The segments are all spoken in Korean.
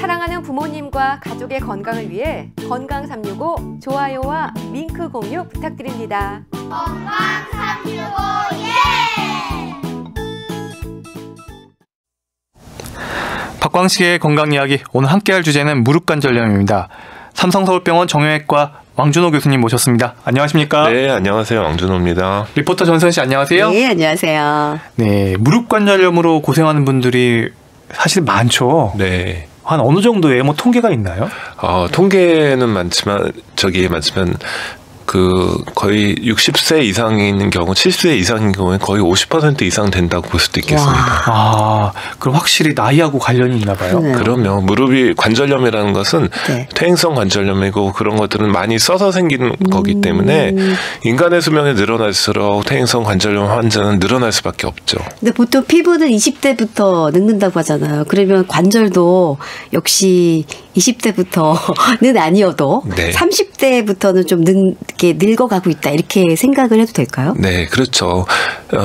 사랑하는 부모님과 가족의 건강을 위해 건강 365 좋아요와 링크 공유 부탁드립니다. 건강 365 예! 박광식의 건강 이야기, 오늘 함께할 주제는 무릎관절염입니다. 삼성서울병원 정형외과 왕준호 교수님 모셨습니다. 안녕하십니까? 네, 안녕하세요. 왕준호입니다. 리포터 전선 씨 안녕하세요. 네, 안녕하세요. 네, 무릎관절염으로 고생하는 분들이 사실 많죠. 네. 한 어느 정도의 통계가 있나요? 통계는 많지만 거의 60세 이상이 있는 경우, 70세 이상인 경우에 거의 50% 이상 된다고 볼 수도 있겠습니다. 그럼 확실히 나이하고 관련이 있나 봐요? 네. 그럼요. 무릎이 관절염이라는 것은 네. 퇴행성 관절염이고 그런 것들은 많이 써서 생기는 거기 때문에 인간의 수명이 늘어날수록 퇴행성 관절염 환자는 늘어날 수밖에 없죠. 근데 보통 피부는 20대부터 늙는다고 하잖아요. 그러면 관절도 역시 20대부터는 아니어도 네. 30대부터는 좀 이렇게 늙어가고 있다, 이렇게 생각을 해도 될까요? 네, 그렇죠.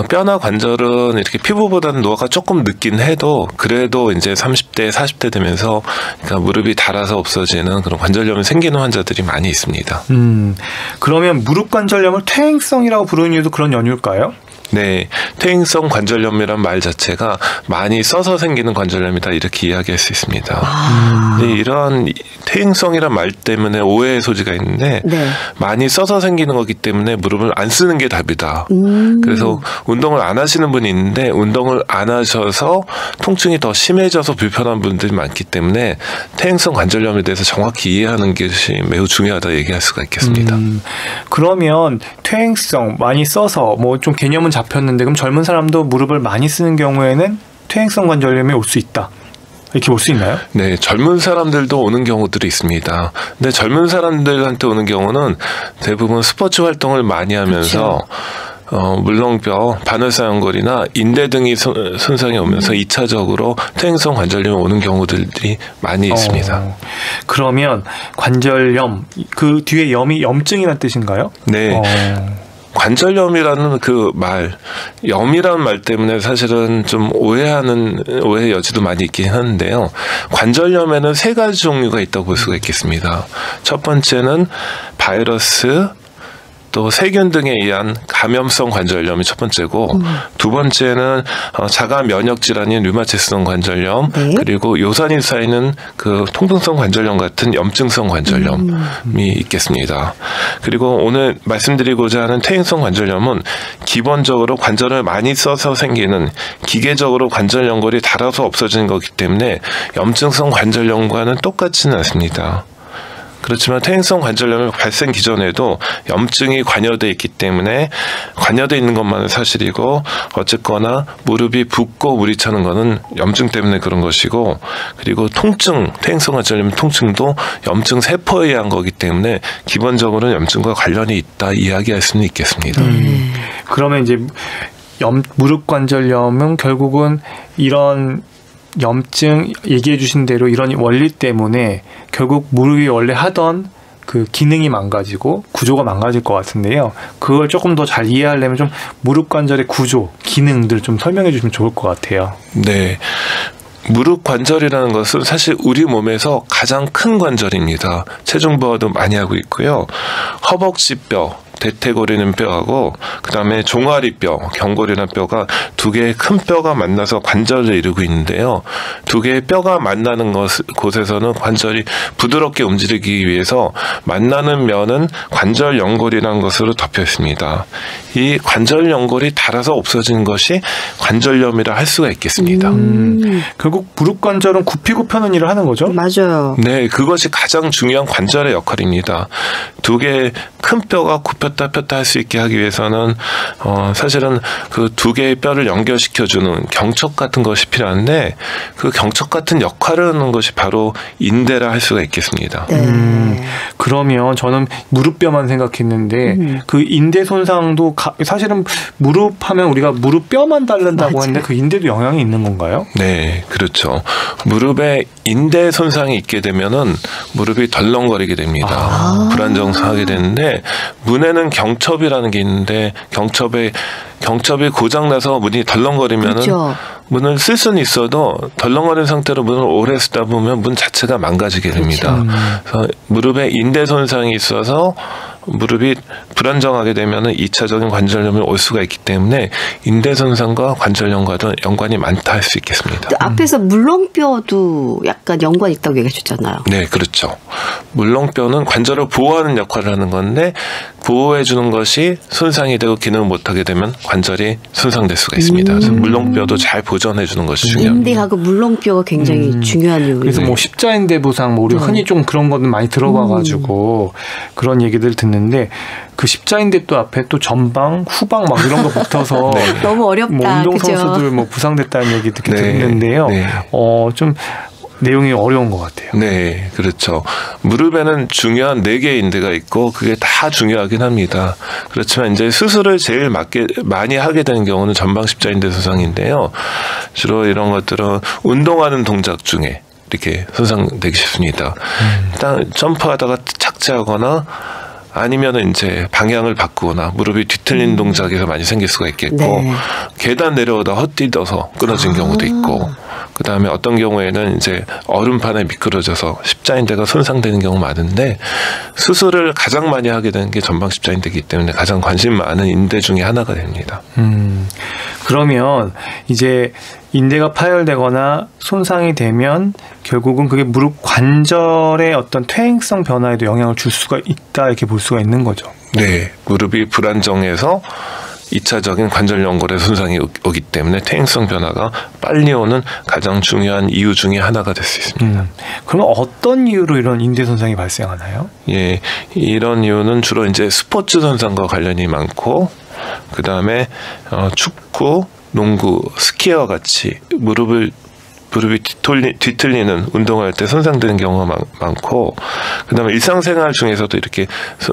뼈나 관절은 이렇게 피부보다는 노화가 조금 늦긴 해도 그래도 이제 30대, 40대 되면서 그러니까 무릎이 닳아서 없어지는 그런 관절염이 생기는 환자들이 많이 있습니다. 그러면 무릎관절염을 퇴행성이라고 부르는 이유도 그런 연유일까요? 네, 퇴행성 관절염이란 말 자체가 많이 써서 생기는 관절염이다, 이렇게 이야기할 수 있습니다. 네, 이러한 퇴행성이란 말 때문에 오해의 소지가 있는데 네. 많이 써서 생기는 거기 때문에 무릎을 안 쓰는 게 답이다. 그래서 운동을 안 하시는 분이 있는데 운동을 안 하셔서 통증이 더 심해져서 불편한 분들이 많기 때문에 퇴행성 관절염에 대해서 정확히 이해하는 것이 매우 중요하다 얘기할 수가 있겠습니다. 그러면 퇴행성 많이 써서 좀 개념은 잡혔는데 그럼 젊은 사람도 무릎을 많이 쓰는 경우에는 퇴행성 관절염이 올 수 있다, 이렇게 볼 수 있나요? 네, 젊은 사람들도 오는 경우들이 있습니다. 근데 젊은 사람들한테 오는 경우는 대부분 스포츠 활동을 많이 하면서 물렁뼈, 바늘사연골이나 인대 등이 손상이 오면서 2차적으로 퇴행성 관절염이 오는 경우들이 많이 있습니다. 그러면 관절염, 그 뒤에 염이 염증이라는 뜻인가요? 네. 관절염이라는 그 말, 염이라는 말 때문에 사실은 좀 오해의 여지도 많이 있긴 하는데요. 관절염에는 3가지 종류가 있다고 볼 수가 있겠습니다. 첫 번째는 바이러스, 또 세균 등에 의한 감염성 관절염이 첫 번째고, 두 번째는 자가 면역 질환인 류마티스성 관절염, 네. 그리고 요산이 쌓이는 그 통풍성 관절염 같은 염증성 관절염이 있겠습니다. 그리고 오늘 말씀드리고자 하는 퇴행성 관절염은 기본적으로 관절을 많이 써서 생기는, 기계적으로 관절 연골이 닳아서 없어지는 거기 때문에 염증성 관절염과는 똑같지는 않습니다. 그렇지만 퇴행성 관절염의 발생 기전에도 염증이 관여돼 있기 때문에 관여돼 있는 것만은 사실이고, 어쨌거나 무릎이 붓고 물이 차는 것은 염증 때문에 그런 것이고, 그리고 통증, 퇴행성 관절염 통증도 염증 세포에 의한 거기 때문에 기본적으로는 염증과 관련이 있다 이야기할 수는 있겠습니다. 그러면 이제 무릎 관절염은 결국은 이런 염증 얘기해 주신 대로 이런 원리 때문에 결국 무릎이 원래 하던 그 기능이 망가지고 구조가 망가질 것 같은데요. 그걸 조금 더 잘 이해하려면 좀 무릎 관절의 구조, 기능들 좀 설명해 주시면 좋을 것 같아요. 네. 무릎 관절이라는 것은 사실 우리 몸에서 가장 큰 관절입니다. 체중 부하도 많이 하고 있고요. 허벅지뼈, 대퇴골이는 뼈하고 그다음에 종아리뼈, 경골이라는 뼈가 2개의 큰 뼈가 만나서 관절을 이루고 있는데요. 2개의 뼈가 만나는 곳에서는 관절이 부드럽게 움직이기 위해서 만나는 면은 관절 연골이라는 것으로 덮여 있습니다. 이 관절 연골이 닳아서 없어지는 것이 관절염이라 할 수가 있겠습니다. 결국 무릎 관절은 굽히고 펴는 일을 하는 거죠? 맞아요. 네, 그것이 가장 중요한 관절의 역할입니다. 2개의 큰 뼈가 굽혔다 폈다 할 수 있게 하기 위해서는 사실은 그 2개의 뼈를 연결시켜주는 경첩 같은 것이 필요한데, 그 경첩 같은 역할을 하는 것이 바로 인대라 할 수가 있겠습니다. 그러면 저는 무릎뼈만 생각했는데 그 인대 손상도 사실은 무릎 하면 우리가 무릎뼈만 다른다고 했는데 그 인대도 영향이 있는 건가요? 네, 그렇죠. 무릎에 인대 손상이 있게 되면은 무릎이 덜렁거리게 됩니다. 불안정하게 되는데, 문에는 경첩이라는 게 있는데 경첩이 고장나서 문이 덜렁거리면은 그렇죠. 문을 쓸 수는 있어도 덜렁거린 상태로 문을 오래 쓰다 보면 문 자체가 망가지게 됩니다. 그래서 무릎에 인대 손상이 있어서 무릎이 불안정하게 되면은 2차적인 관절염이 올 수가 있기 때문에 인대 손상과 관절염과도 연관이 많다 할 수 있겠습니다. 앞에서 물렁뼈도 약간 연관이 있다고 얘기하셨잖아요. 네, 그렇죠. 물렁뼈는 관절을 보호하는 역할을 하는 건데 보호해 주는 것이 손상이 되고 기능을 못하게 되면 관절이 손상될 수가 있습니다. 그래서 물렁뼈도 잘 보존해 주는 것이 중요합니다. 인대하고 물렁뼈가 굉장히 중요한 요인. 그래서 뭐 십자인대 부상, 뭐 우리 흔히 좀 그런 거는 많이 들어봐가지고 그런 얘기들 듣는데 그 십자인대 또 앞에 또 전방, 후방 막 이런 거 붙어서 네. 너무 어렵다. 뭐 운동선수들 뭐 부상됐다는 얘기 듣게 네. 듣는데요. 네. 좀 내용이 어려운 것 같아요. 네, 그렇죠. 무릎에는 중요한 4개의 인대가 있고 그게 다 중요하긴 합니다. 그렇지만 이제 수술을 제일 많이 하게 되는 경우는 전방 십자인대 손상인데요. 주로 이런 것들은 운동하는 동작 중에 이렇게 손상되기 쉽습니다. 일단 점프하다가 착지하거나 아니면은 이제 방향을 바꾸거나 무릎이 뒤틀린 동작에서 많이 생길 수가 있겠고 네. 계단 내려오다 헛디뎌서 끊어진 경우도 있고 그 다음에 어떤 경우에는 이제 얼음판에 미끄러져서 십자인대가 손상되는 경우 많은데 수술을 가장 많이 하게 되는 게 전방 십자인대이기 때문에 가장 관심 많은 인대 중에 하나가 됩니다. 그러면 이제 인대가 파열되거나 손상이 되면 결국은 그게 무릎 관절의 어떤 퇴행성 변화에도 영향을 줄 수가 있다 이렇게 볼 수가 있는 거죠. 네, 무릎이 불안정해서 2차적인 관절 연골에 손상이 오기 때문에 퇴행성 변화가 빨리 오는 가장 중요한 이유 중에 하나가 될 수 있습니다. 그러면 어떤 이유로 이런 인대 손상이 발생하나요? 예, 이런 이유는 주로 이제 스포츠 손상과 관련이 많고 그 다음에 축구, 농구, 스키와 같이 무릎이 뒤틀리는 운동할 때 손상되는 경우가 많고 그다음에 일상생활 중에서도 이렇게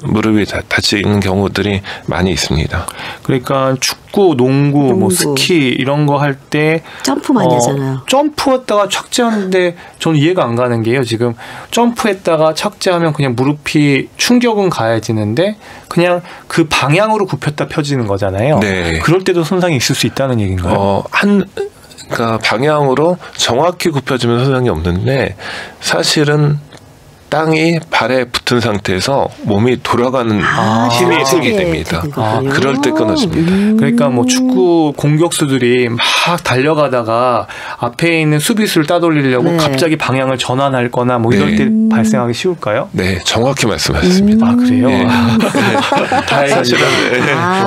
무릎이 다치는 경우들이 많이 있습니다. 그러니까 축구, 농구, 뭐 스키 이런 거 할 때 점프 많이 하잖아요. 점프했다가 착지하는데 저는 이해가 안 가는 게요. 지금 점프했다가 착지하면 그냥 무릎이 충격은 가해지는데 그냥 그 방향으로 굽혔다 펴지는 거잖아요. 네. 그럴 때도 손상이 있을 수 있다는 얘기인가요? 그러니까 방향으로 정확히 굽혀지면 손상이 없는데 사실은 땅이 발에 붙은 상태에서 몸이 돌아가는 힘이 생기게 됩니다. 그럴 때 끊어집니다. 그러니까 뭐 축구 공격수들이 막 달려가다가 앞에 있는 수비수를 따돌리려고 갑자기 방향을 전환할 거나 뭐 이럴 때 발생하기 쉬울까요? 네, 정확히 말씀하셨습니다. 아, 그래요? 네.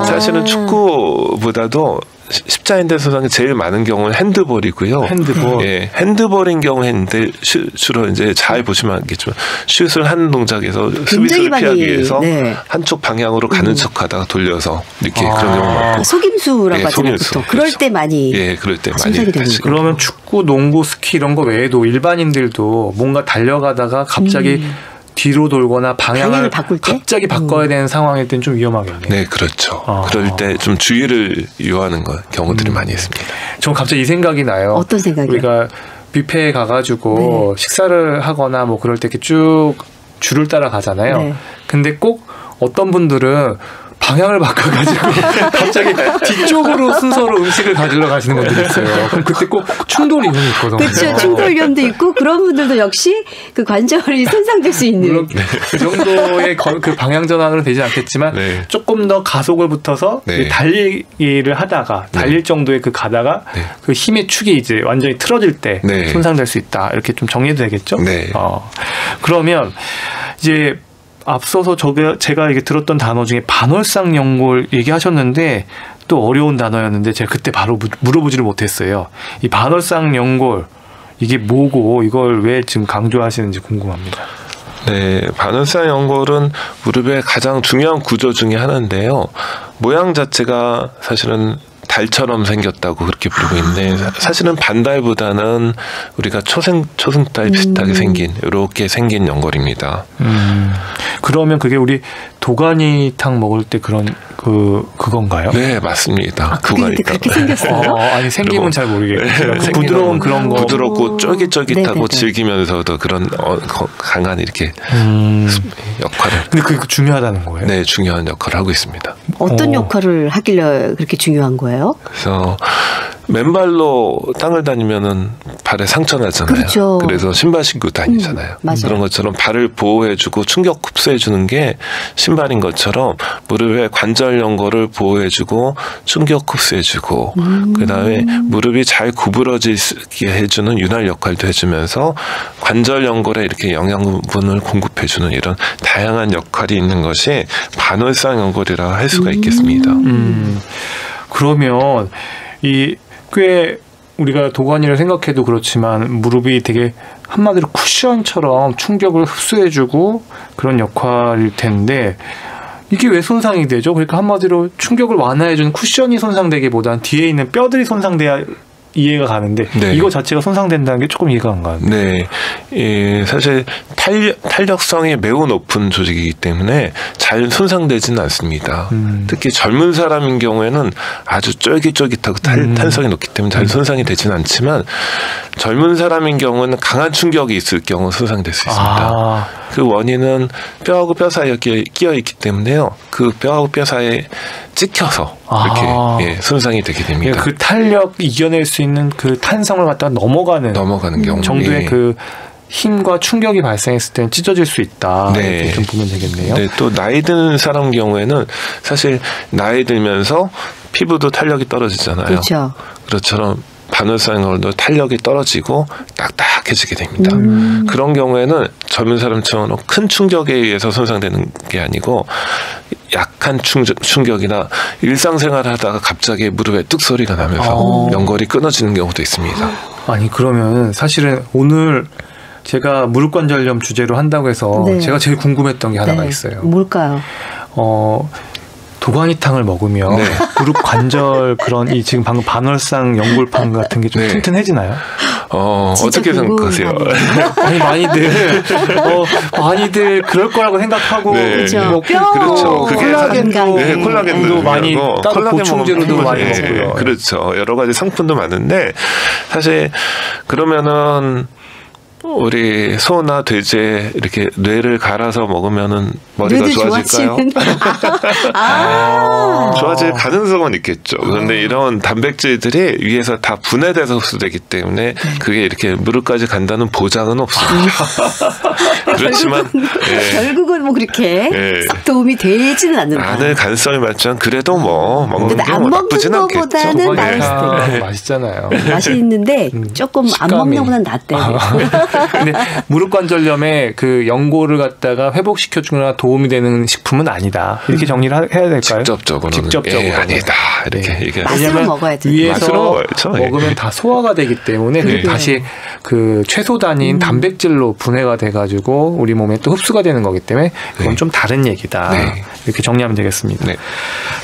사실은 축구보다도 십자인대 손상이 제일 많은 경우는 핸드볼이고요. 핸드볼. 예, 핸드볼인 경우에는 주로 이제 잘 보시면 알겠지만 슛을 하는 동작에서 수비수를 피하기 위해서 한쪽 방향으로 가는 척하다가 돌려서 이렇게 그런 경우가 많고 속임수라고 하잖아요. 보통. 그럴 때 많이 그럴 때 많이 손상이 되는 거예요. 그러면 축구, 농구, 스키 이런 거 외에도 일반인들도 뭔가 달려가다가 갑자기 뒤로 돌거나 방향을 바꿀 때? 갑자기 바꿔야 되는 상황일 땐 좀 위험하겠네요. 네, 그렇죠. 그럴 때 좀 주의를 요하는 경우들이 많이 있습니다. 전 갑자기 이 생각이 나요. 어떤 생각이요? 우리가 뷔페에 가가지고 식사를 하거나 뭐 그럴 때 이렇게 쭉 줄을 따라 가잖아요. 네. 근데 꼭 어떤 분들은 방향을 바꿔가지고 갑자기 뒤쪽으로 순서로 음식을 가지러 가시는 분들이 있어요. 그럼 그때 꼭 충돌 위험이 있거든요. 그렇죠. 충돌 위험도 있고 그런 분들도 역시 그 관절이 손상될 수 있는. 물론 그 정도의 그 방향 전환으로 되지 않겠지만 조금 더 가속을 붙어서 달리기를 하다가 달릴 정도의 그 가다가 그 힘의 축이 이제 완전히 틀어질 때 손상될 수 있다. 이렇게 좀 정리해도 되겠죠? 네. 그러면 이제 앞서서 제가 이게 들었던 단어 중에 반월상 연골 얘기하셨는데 또 어려운 단어였는데 제가 그때 바로 물어보지를 못했어요. 이 반월상 연골 이게 뭐고 이걸 왜 지금 강조하시는지 궁금합니다. 네, 반월상 연골은 무릎의 가장 중요한 구조 중에 하나인데요. 모양 자체가 사실은 달처럼 생겼다고 그렇게 부르고 있는데 사실은 반달보다는 우리가 초승달 비슷하게 생긴 이렇게 생긴 연골입니다. 그러면 그게 우리 도가니탕 먹을 때 그런 그건가요? 네, 맞습니다. 그게 그렇게 생겼어요? 아니 생김은 잘 모르겠어요. 부드러운 그런 거. 부드럽고 쫄깃쫄깃하고 즐기면서도 그런 강한 이렇게 역할을. 근데 그게 중요하다는 거예요? 네, 중요한 역할을 하고 있습니다. 어떤 역할을 하길래 그렇게 중요한 거예요? 그래서 맨발로 땅을 다니면은 발에 상처 나잖아요. 그렇죠. 그래서 신발 신고 다니잖아요. 맞아요. 그런 것처럼 발을 보호해주고 충격 흡수해주는 게 신발인 것처럼 무릎의 관절 연골을 보호해주고 충격 흡수해주고 그다음에 무릎이 잘 구부러지게 해주는 윤활 역할도 해주면서 관절 연골에 이렇게 영양분을 공급해주는 이런 다양한 역할이 있는 것이 반월상 연골이라고 할 수가 있겠습니다. 그러면 꽤 우리가 도가니를 생각해도 그렇지만 무릎이 되게 한마디로 쿠션처럼 충격을 흡수해주고 그런 역할일 텐데 이게 왜 손상이 되죠? 그러니까 한마디로 충격을 완화해주는 쿠션이 손상되기보단 뒤에 있는 뼈들이 손상돼야 이해가 가는데 네. 이거 자체가 손상된다는 게 조금 이해가 안 가는데. 네, 사실 탄력성이 매우 높은 조직이기 때문에 잘 손상되지는 않습니다. 특히 젊은 사람인 경우에는 아주 쫄깃쫄깃하고 탄성이 높기 때문에 잘 손상이 되지는 않지만 젊은 사람인 경우는 강한 충격이 있을 경우 손상될 수 있습니다. 그 원인은 뼈하고 뼈 사이에 끼어 있기 때문에요. 그 뼈하고 뼈 사이에 찍혀서 이렇게 손상이 되게 됩니다. 그 탄력 이겨낼 수 있는 그 탄성을 갖다가 넘어가는 경우 정도의 그 힘과 충격이 발생했을 때는 찢어질 수 있다. 네. 이렇게 좀 보면 되겠네요. 네, 또 나이 드는 사람 경우에는 사실 나이 들면서 피부도 탄력이 떨어지잖아요. 그렇죠. 그것처럼 반월상 연골도 탄력이 떨어지고 딱딱해지게 됩니다. 그런 경우에는 젊은 사람처럼 큰 충격에 의해서 손상되는 게 아니고 약한 충격이나 일상생활을 하다가 갑자기 무릎에 뚝 소리가 나면서 연골이 끊어지는 경우도 있습니다. 아니 그러면 사실은 오늘 제가 무릎관절염 주제로 한다고 해서 네. 제가 제일 궁금했던 게 하나가 네. 있어요. 뭘까요? 도가니탕을 먹으면 네. 무릎 관절 그런 이 지금 방금 반월상 연골판 같은 게 좀 네. 튼튼해지나요? 어떻게 생각하세요? 아니 많이들 그럴 거라고 생각하고 네. 그렇죠. 뼈 그렇죠. 그게 콜라겐도 네, 콜라겐도 많이 따로 보충제로도 많이 먹고요. 그렇죠. 여러 가지 상품도 많은데 사실 그러면은 우리 소나 돼지 이렇게 뇌를 갈아서 먹으면은 머리가 좋아질까요? 좋아질 가능성은 있겠죠. 그런데 이런 단백질들이 위에서 다 분해돼서 흡수되기 때문에 그게 이렇게 무릎까지 간다는 보장은 없습니다. 그렇지만 결국은 뭐 그렇게 네. 썩 도움이 되지는 않는다. 안을 가능성이 많지만 그래도 뭐 먹는 게 안 뭐 나쁘진 먹는 않겠죠. 거보다는 네. 맛있어요. 맛있잖아요. 맛있는데 조금 안 식감이. 먹는 것보다는 낫대요. 근데 무릎 관절염에 그 연골을 갖다가 회복시켜 주거나 도움이 되는 식품은 아니다. 이렇게 정리를 해야 될까요? 직접적으로는 아니다. 이렇게 네. 얘기하죠. 맛으로 왜냐면 먹어야죠. 위에서 맛으로 먹어야죠. 먹으면 다 소화가 되기 때문에 그게 다시 그 채소 단위인 단백질로 분해가 돼가지고 우리 몸에 또 흡수가 되는 거기 때문에 그건 네. 좀 다른 얘기다. 네. 이렇게 정리하면 되겠습니다. 네.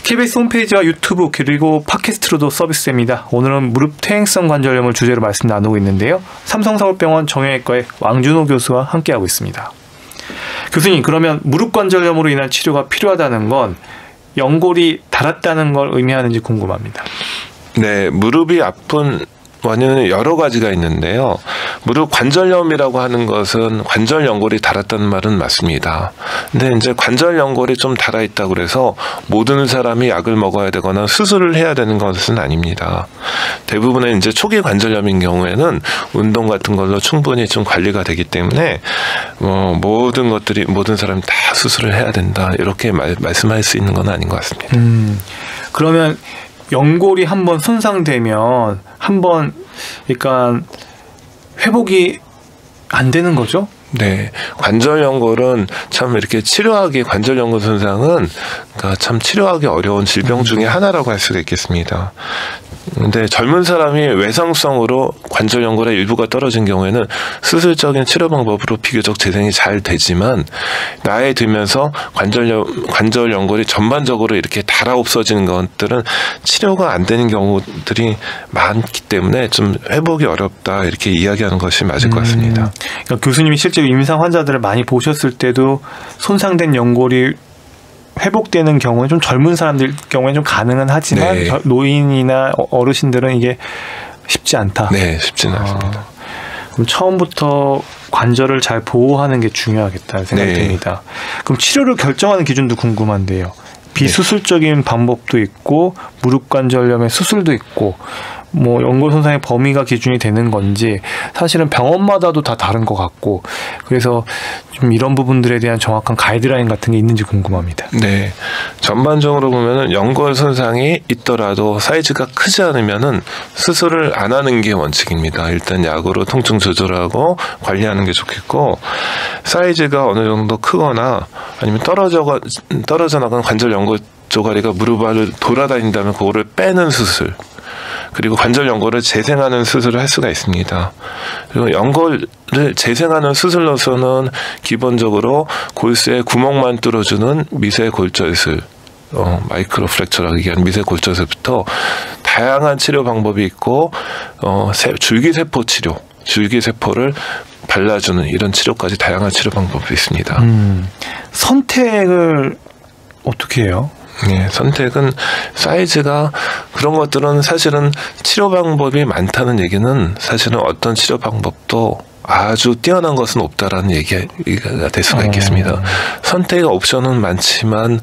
KBS 홈페이지와 유튜브 그리고 팟캐스트로도 서비스됩니다. 오늘은 무릎 퇴행성 관절염을 주제로 말씀 나누고 있는데요. 삼성서울병원 정형외과의 왕준호 교수와 함께하고 있습니다. 교수님, 그러면 무릎 관절염으로 인한 치료가 필요하다는 건 연골이 닳았다는 걸 의미하는지 궁금합니다. 네, 무릎이 아픈 원인은 여러 가지가 있는데요. 무릎 관절염이라고 하는 것은 관절 연골이 닳았다는 말은 맞습니다. 근데 이제 관절 연골이 좀 닳아있다고 그래서 모든 사람이 약을 먹어야 되거나 수술을 해야 되는 것은 아닙니다. 대부분의 이제 초기 관절염인 경우에는 운동 같은 걸로 충분히 좀 관리가 되기 때문에 모든 사람이 다 수술을 해야 된다. 이렇게 말씀할 수 있는 건 아닌 것 같습니다. 그러면 연골이 한번 손상되면 한번 그러니까 회복이 안 되는 거죠? 네, 관절 연골은 참 이렇게 치료하기 관절 연골 손상은 그러니까 참 치료하기 어려운 질병 중에 하나라고 할 수가 있겠습니다. 근데 젊은 사람이 외상성으로 관절 연골의 일부가 떨어진 경우에는 수술적인 치료 방법으로 비교적 재생이 잘 되지만 나이 들면서 관절 연골이 전반적으로 이렇게 닳아 없어지는 것들은 치료가 안 되는 경우들이 많기 때문에 좀 회복이 어렵다 이렇게 이야기하는 것이 맞을 것 같습니다. 그러니까 교수님이 실제로 임상 환자들을 많이 보셨을 때도 손상된 연골이 회복되는 경우는 좀 젊은 사람들 경우에는 좀 가능은 하지만 네. 노인이나 어르신들은 이게 쉽지 않다. 네, 쉽지는 않습니다. 그럼 처음부터 관절을 잘 보호하는 게 중요하겠다는 생각이 네. 듭니다. 그럼 치료를 결정하는 기준도 궁금한데요. 비수술적인 방법도 있고 무릎 관절염의 수술도 있고 뭐 연골 손상의 범위가 기준이 되는 건지 사실은 병원마다도 다 다른 것 같고 그래서 좀 이런 부분들에 대한 정확한 가이드라인 같은 게 있는지 궁금합니다. 네, 전반적으로 보면은 연골 손상이 있더라도 사이즈가 크지 않으면은 수술을 안 하는 게 원칙입니다. 일단 약으로 통증 조절하고 관리하는 게 좋겠고 사이즈가 어느 정도 크거나 아니면 떨어져 나간 관절 연골 조가리가 무릎 아래 돌아다닌다면 그거를 빼는 수술 그리고 관절 연골을 재생하는 수술을 할 수가 있습니다. 그리고 연골을 재생하는 수술로서는 기본적으로 골수의 구멍만 뚫어주는 미세 골절술 마이크로 프랙처라고 얘기하는 미세 골절술부터 다양한 치료 방법이 있고 줄기세포 치료 줄기세포를 발라주는 이런 치료까지 다양한 치료 방법이 있습니다. 선택을 어떻게 해요? 네, 선택은 사이즈가 그런 것들은 사실은 치료 방법이 많다는 얘기는 사실은 어떤 치료 방법도 아주 뛰어난 것은 없다라는 얘기가 될 수가 있겠습니다. 선택의 옵션은 많지만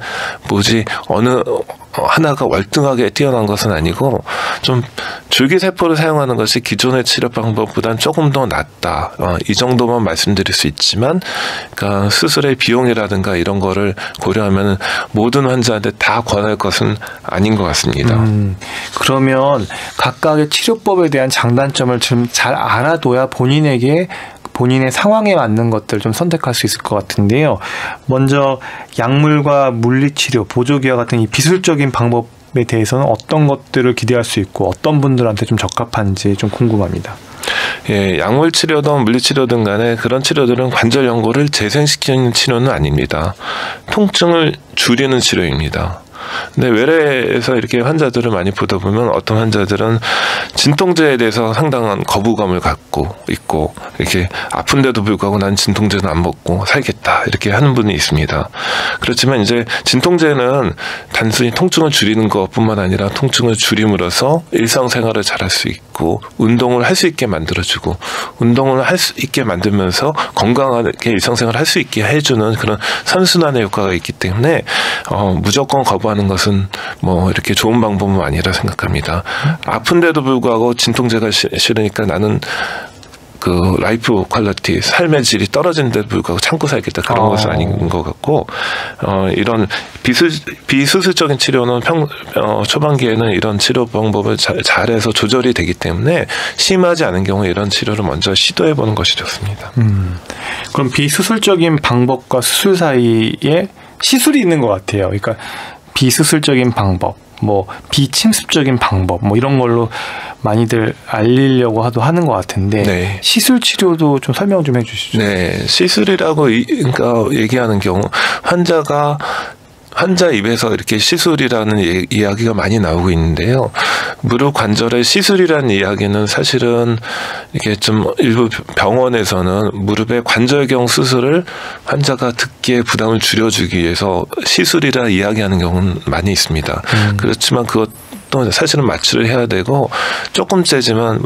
어느 하나가 월등하게 뛰어난 것은 아니고 좀 줄기세포를 사용하는 것이 기존의 치료 방법보다는 조금 더 낫다. 이 정도만 말씀드릴 수 있지만 그러니까 수술의 비용이라든가 이런 거를 고려하면 모든 환자한테 다 권할 것은 아닌 것 같습니다. 그러면 각각의 치료법에 대한 장단점을 좀 잘 알아둬야 본인의 상황에 맞는 것들을 좀 선택할 수 있을 것 같은데요. 먼저 약물과 물리치료, 보조기와 같은 이 기술적인 방법에 대해서는 어떤 것들을 기대할 수 있고 어떤 분들한테 좀 적합한지 좀 궁금합니다. 예, 약물 치료든 물리치료든 간에 그런 치료들은 관절 연골을 재생시키는 치료는 아닙니다. 통증을 줄이는 치료입니다. 근데 외래에서 이렇게 환자들을 많이 보다 보면 어떤 환자들은 진통제에 대해서 상당한 거부감을 갖고 있고 이렇게 아픈데도 불구하고 난 진통제는 안 먹고 살겠다 이렇게 하는 분이 있습니다. 그렇지만 이제 진통제는 단순히 통증을 줄이는 것뿐만 아니라 통증을 줄임으로써 일상생활을 잘할 수 있고 운동을 할 수 있게 만들어주고 운동을 할 수 있게 만들면서 건강하게 일상생활을 할 수 있게 해주는 그런 선순환의 효과가 있기 때문에 무조건 거부하는 것은 뭐 이렇게 좋은 방법은 아니라 생각합니다. 아픈데도 불구하고 진통제가 싫으니까 나는 그 라이프 퀄리티 삶의 질이 떨어지는데도 불구하고 참고 살겠다 그런 것은 아닌 것 같고 이런 비수술적인 치료는 초반기에는 이런 치료 방법을 잘해서 조절이 되기 때문에 심하지 않은 경우에 이런 치료를 먼저 시도해 보는 것이 좋습니다. 그럼 비수술적인 방법과 수술 사이에 시술이 있는 것 같아요. 그러니까 비수술적인 방법, 뭐 비침습적인 방법, 뭐 이런 걸로 많이들 알리려고 하는 것 같은데 네. 시술 치료도 좀 설명 좀 해주시죠. 네, 시술이라고 그러니까 얘기하는 경우 환자 입에서 이렇게 시술이라는 이야기가 많이 나오고 있는데요. 무릎 관절의 시술이라는 이야기는 사실은 이게 좀 일부 병원에서는 무릎의 관절경 수술을 환자가 듣기에 부담을 줄여주기 위해서 시술이라 이야기하는 경우는 많이 있습니다. 그렇지만 그것도 사실은 마취를 해야 되고 조금 째지만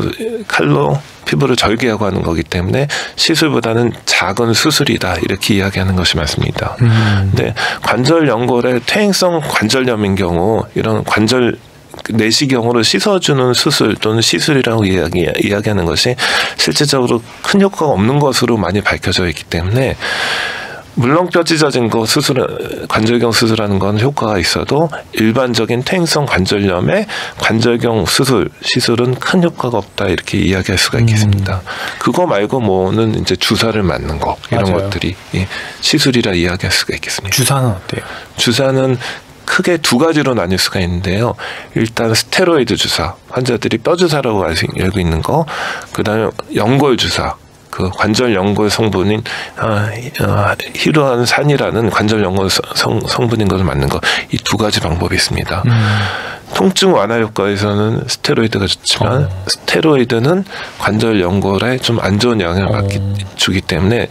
칼로 피부를 절개하고 하는 거기 때문에 시술보다는 작은 수술이다 이렇게 이야기하는 것이 맞습니다. 근데 관절 연골의 퇴행성 관절염인 경우 이런 관절 내시경으로 씻어주는 수술 또는 시술이라고 이야기하는 것이 실질적으로 큰 효과가 없는 것으로 많이 밝혀져 있기 때문에 물렁뼈 찢어진 거 관절경 수술하는 건 효과가 있어도 일반적인 퇴행성 관절염의 관절경 시술은 큰 효과가 없다 이렇게 이야기할 수가 있겠습니다. 그거 말고 뭐는 이제 주사를 맞는 거 이런 맞아요. 것들이 시술이라 이야기할 수가 있겠습니다. 주사는 어때요? 주사는 크게 두 가지로 나뉠 수가 있는데요. 일단 스테로이드 주사, 환자들이 뼈 주사라고 알고 있는 거, 그다음에 연골 주사. 그 관절 연골 성분인 히루안산이라는 관절 연골 성분인 것을 맞는 거, 이 두 가지 방법이 있습니다. 통증 완화 효과에서는 스테로이드가 좋지만 스테로이드는 관절 연골에 좀 안 좋은 영향을 주기 때문에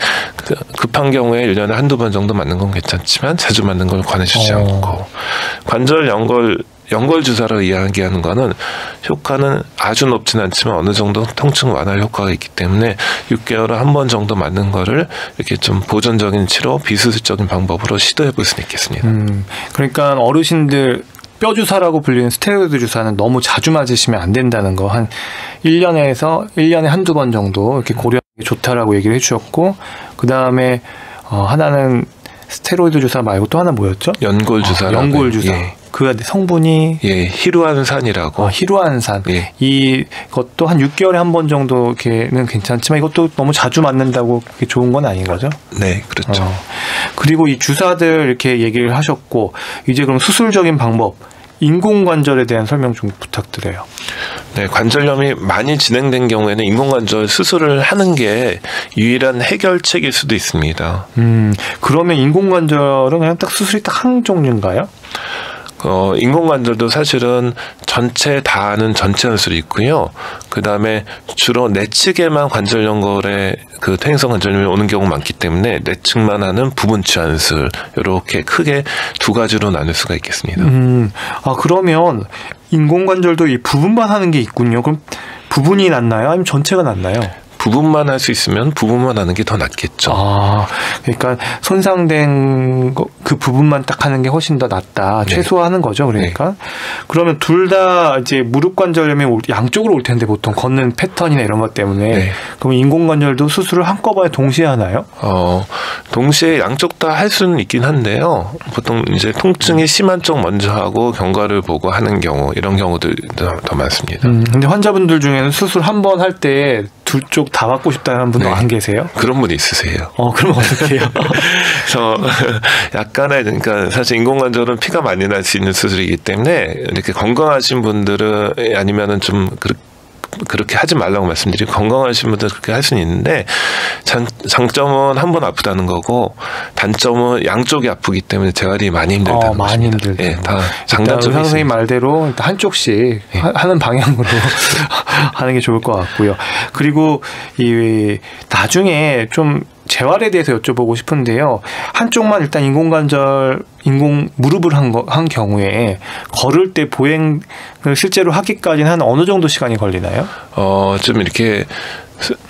급한 경우에 1년에 한두 번 정도 맞는 건 괜찮지만 자주 맞는 걸 권해주지 않고 관절 연골 주사로 이야기하는 거는 효과는 아주 높진 않지만 어느 정도 통증 완화 효과가 있기 때문에 6개월에 한 번 정도 맞는 거를 이렇게 좀 보존적인 치료, 비수술적인 방법으로 시도해 볼 수는 있겠습니다. 그러니까 어르신들 뼈 주사라고 불리는 스테로이드 주사는 너무 자주 맞으시면 안 된다는 거 한 1년에 한두 번 정도 이렇게 고려하는 게 좋다라고 얘기를 해주셨고 그다음에 하나는 스테로이드 주사 말고 또 하나 뭐였죠? 연골 주사. 연골 주사. 예. 그 성분이 히루안산이라고. 히루안산. 예. 이것도 한 6개월에 한 번 정도는 괜찮지만 이것도 너무 자주 맞는다고 그게 좋은 건 아닌 거죠? 네, 그렇죠. 그리고 이 주사들 이렇게 얘기를 하셨고 이제 그럼 수술적인 방법 인공관절에 대한 설명 좀 부탁드려요. 네, 관절염이 많이 진행된 경우에는 인공관절 수술을 하는 게 유일한 해결책일 수도 있습니다. 그러면 인공관절은 그냥 딱 수술이 딱 한 종류인가요? 인공관절도 사실은 전체 다 하는 전체 연술이 있고요. 그 다음에 주로 내측에만 관절 연골에 그 퇴행성 관절염이 오는 경우가 많기 때문에 내측만 하는 부분 치환술 이렇게 크게 두 가지로 나눌 수가 있겠습니다. 그러면 인공관절도 이 부분만 하는 게 있군요. 그럼 부분이 낫나요? 아니면 전체가 낫나요? 부분만 할 수 있으면 부분만 하는 게 더 낫겠죠. 그러니까 손상된 그 부분만 딱 하는 게 훨씬 더 낫다. 네. 최소화하는 거죠. 그러니까. 네. 그러면 둘 다 이제 무릎 관절염이 양쪽으로 올 텐데 보통 걷는 패턴이나 이런 것 때문에. 네. 그럼 인공관절도 수술을 한꺼번에 동시에 하나요? 동시에 양쪽 다 할 수는 있긴 한데요. 보통 이제 통증이 심한 쪽 먼저 하고 경과를 보고 하는 경우 이런 경우들도 더 많습니다. 근데 환자분들 중에는 수술 한 번 할 때 둘 쪽 다 받고 싶다는 분도 안 계세요? 그런 분이 있으세요. 그럼 어떻게 해요? 그래서 약간의 그러니까 사실 인공관절은 피가 많이 날 수 있는 수술이기 때문에 이렇게 건강하신 분들은 아니면은 좀 그렇게 하지 말라고 말씀드리고 건강하신 분들 그렇게 할 수는 있는데 장점은 한 번 아프다는 거고 단점은 양쪽이 아프기 때문에 재활이 많이 힘들다는 거죠. 많이 힘들다. 예, 다 장단점이 의사 선생님 말대로 일단 한쪽씩 하는 방향으로 하는 게 좋을 것 같고요. 그리고 이 나중에 좀 재활에 대해서 여쭤보고 싶은데요. 한쪽만 일단 인공 무릎을 한 경우에 걸을 때 보행을 실제로 하기까지는 한 어느 정도 시간이 걸리나요? 좀 이렇게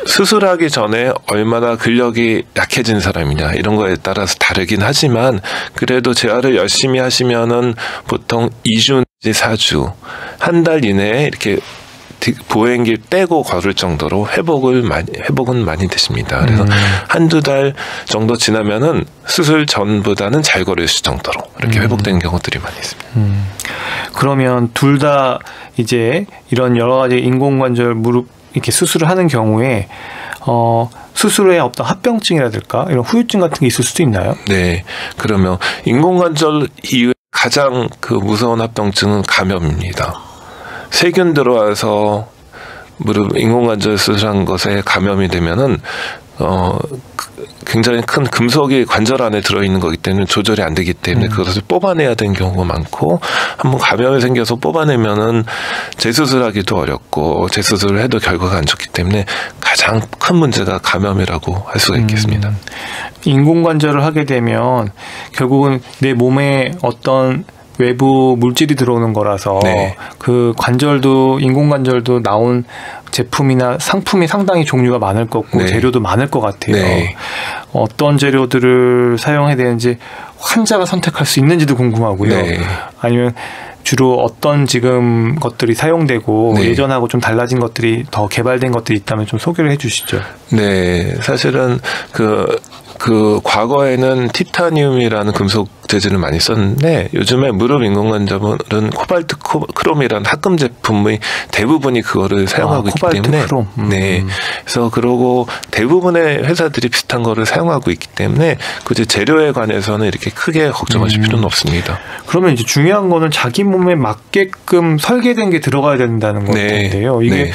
수술하기 전에 얼마나 근력이 약해진 사람이냐 이런 거에 따라서 다르긴 하지만 그래도 재활을 열심히 하시면은 보통 2주 내지 4주 한 달 이내에 이렇게 보행기 떼고 걸을 정도로 회복은 많이 되십니다. 그래서 한두 달 정도 지나면은 수술 전보다는 잘 걸을 수 정도로 이렇게 회복되는 경우들이 많이 있습니다. 그러면 둘 다 이제 이런 여러 가지 인공관절 무릎 이렇게 수술을 하는 경우에 수술 후에 어떤 합병증이라든가 이런 후유증 같은 게 있을 수도 있나요? 네. 그러면 인공관절 이후에 가장 그 무서운 합병증은 감염입니다. 세균 들어와서 무릎 인공관절 수술한 것에 감염이 되면은 굉장히 큰 금속이 관절 안에 들어있는 거기 때문에 조절이 안 되기 때문에 그것을 뽑아내야 되는 경우가 많고 한번 감염이 생겨서 뽑아내면은 재수술하기도 어렵고 재수술을 해도 결과가 안 좋기 때문에 가장 큰 문제가 감염이라고 할 수가 있겠습니다. 인공관절을 하게 되면 결국은 내 몸에 어떤 외부 물질이 들어오는 거라서 네. 그 관절도 인공관절도 나온 제품이나 상품이 상당히 종류가 많을 거고 네. 재료도 많을 것 같아요. 네. 어떤 재료들을 사용해야 되는지 환자가 선택할 수 있는지도 궁금하고요. 네. 아니면 주로 어떤 지금 것들이 사용되고 네. 예전하고 좀 달라진 것들이 더 개발된 것들이 있다면 좀 소개를 해주시죠. 네, 사실은 그 과거에는 티타늄이라는 금속 재질을 많이 썼는데 요즘에 무릎 인공관절은 코발트 크롬이라는 합금 제품의 대부분이 그거를 사용하고 있기 때문에 크롬. 네, 그래서 그러고 대부분의 회사들이 비슷한 거를 사용하고 있기 때문에 굳이 재료에 관해서는 이렇게 크게 걱정하실 필요는 없습니다. 그러면 이제 중요한 거는 자기 몸에 맞게끔 설계된 게 들어가야 된다는 건데요. 이게 네.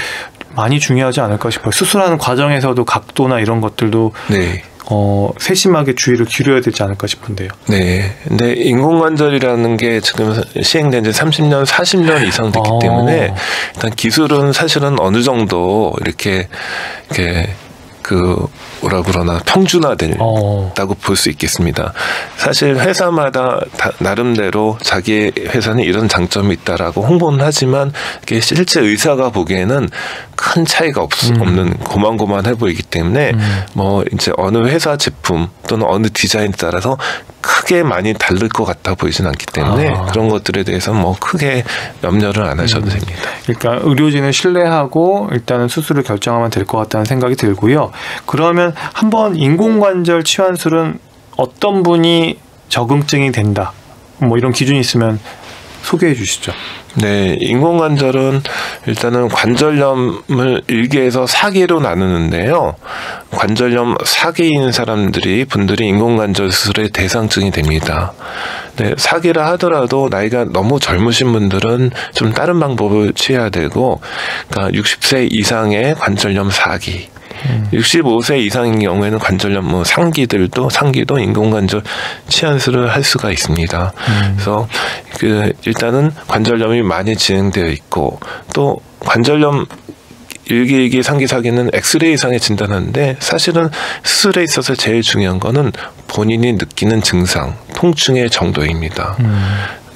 많이 중요하지 않을까 싶어요. 수술하는 과정에서도 각도나 이런 것들도 네. 세심하게 주의를 기울여야 되지 않을까 싶은데요. 네. 근데 인공관절이라는 게 지금 시행된 지 30년, 40년 이상 됐기 때문에 일단 기술은 사실은 어느 정도 이렇게 뭐라 그러나 평준화된다고 볼 수 있겠습니다. 사실 회사마다 나름대로 자기 회사는 이런 장점이 있다라고 홍보는 하지만 이게 실제 의사가 보기에는 큰 차이가 없는 고만고만해 보이기 때문에 뭐 이제 어느 회사 제품 또는 어느 디자인에 따라서 크게 많이 다를 것 같아 보이진 않기 때문에 그런 것들에 대해서 뭐 크게 염려를 안 하셔도 됩니다. 그러니까 의료진을 신뢰하고 일단은 수술을 결정하면 될 것 같다는 생각이 들고요. 그러면 한번 인공관절 치환술은 어떤 분이 적응증이 된다, 뭐 이런 기준이 있으면 소개해 주시죠. 네, 인공관절은 일단은 관절염을 1기에서 4기로 나누는데요. 관절염 4기인 분들이 인공관절 수술의 대상증이 됩니다. 네, 4기라 하더라도 나이가 너무 젊으신 분들은 좀 다른 방법을 취해야 되고, 그러니까 60세 이상의 관절염 4기, 65세 이상인 경우에는 관절염 상기도 인공관절 치환술을 할 수가 있습니다. 그래서 일단은 관절염이 많이 진행되어 있고, 또 관절염 1기, 2기, 3기, 4기는 엑스레이상에 진단하는데, 사실은 수술에 있어서 제일 중요한 거는 본인이 느끼는 증상, 통증의 정도입니다.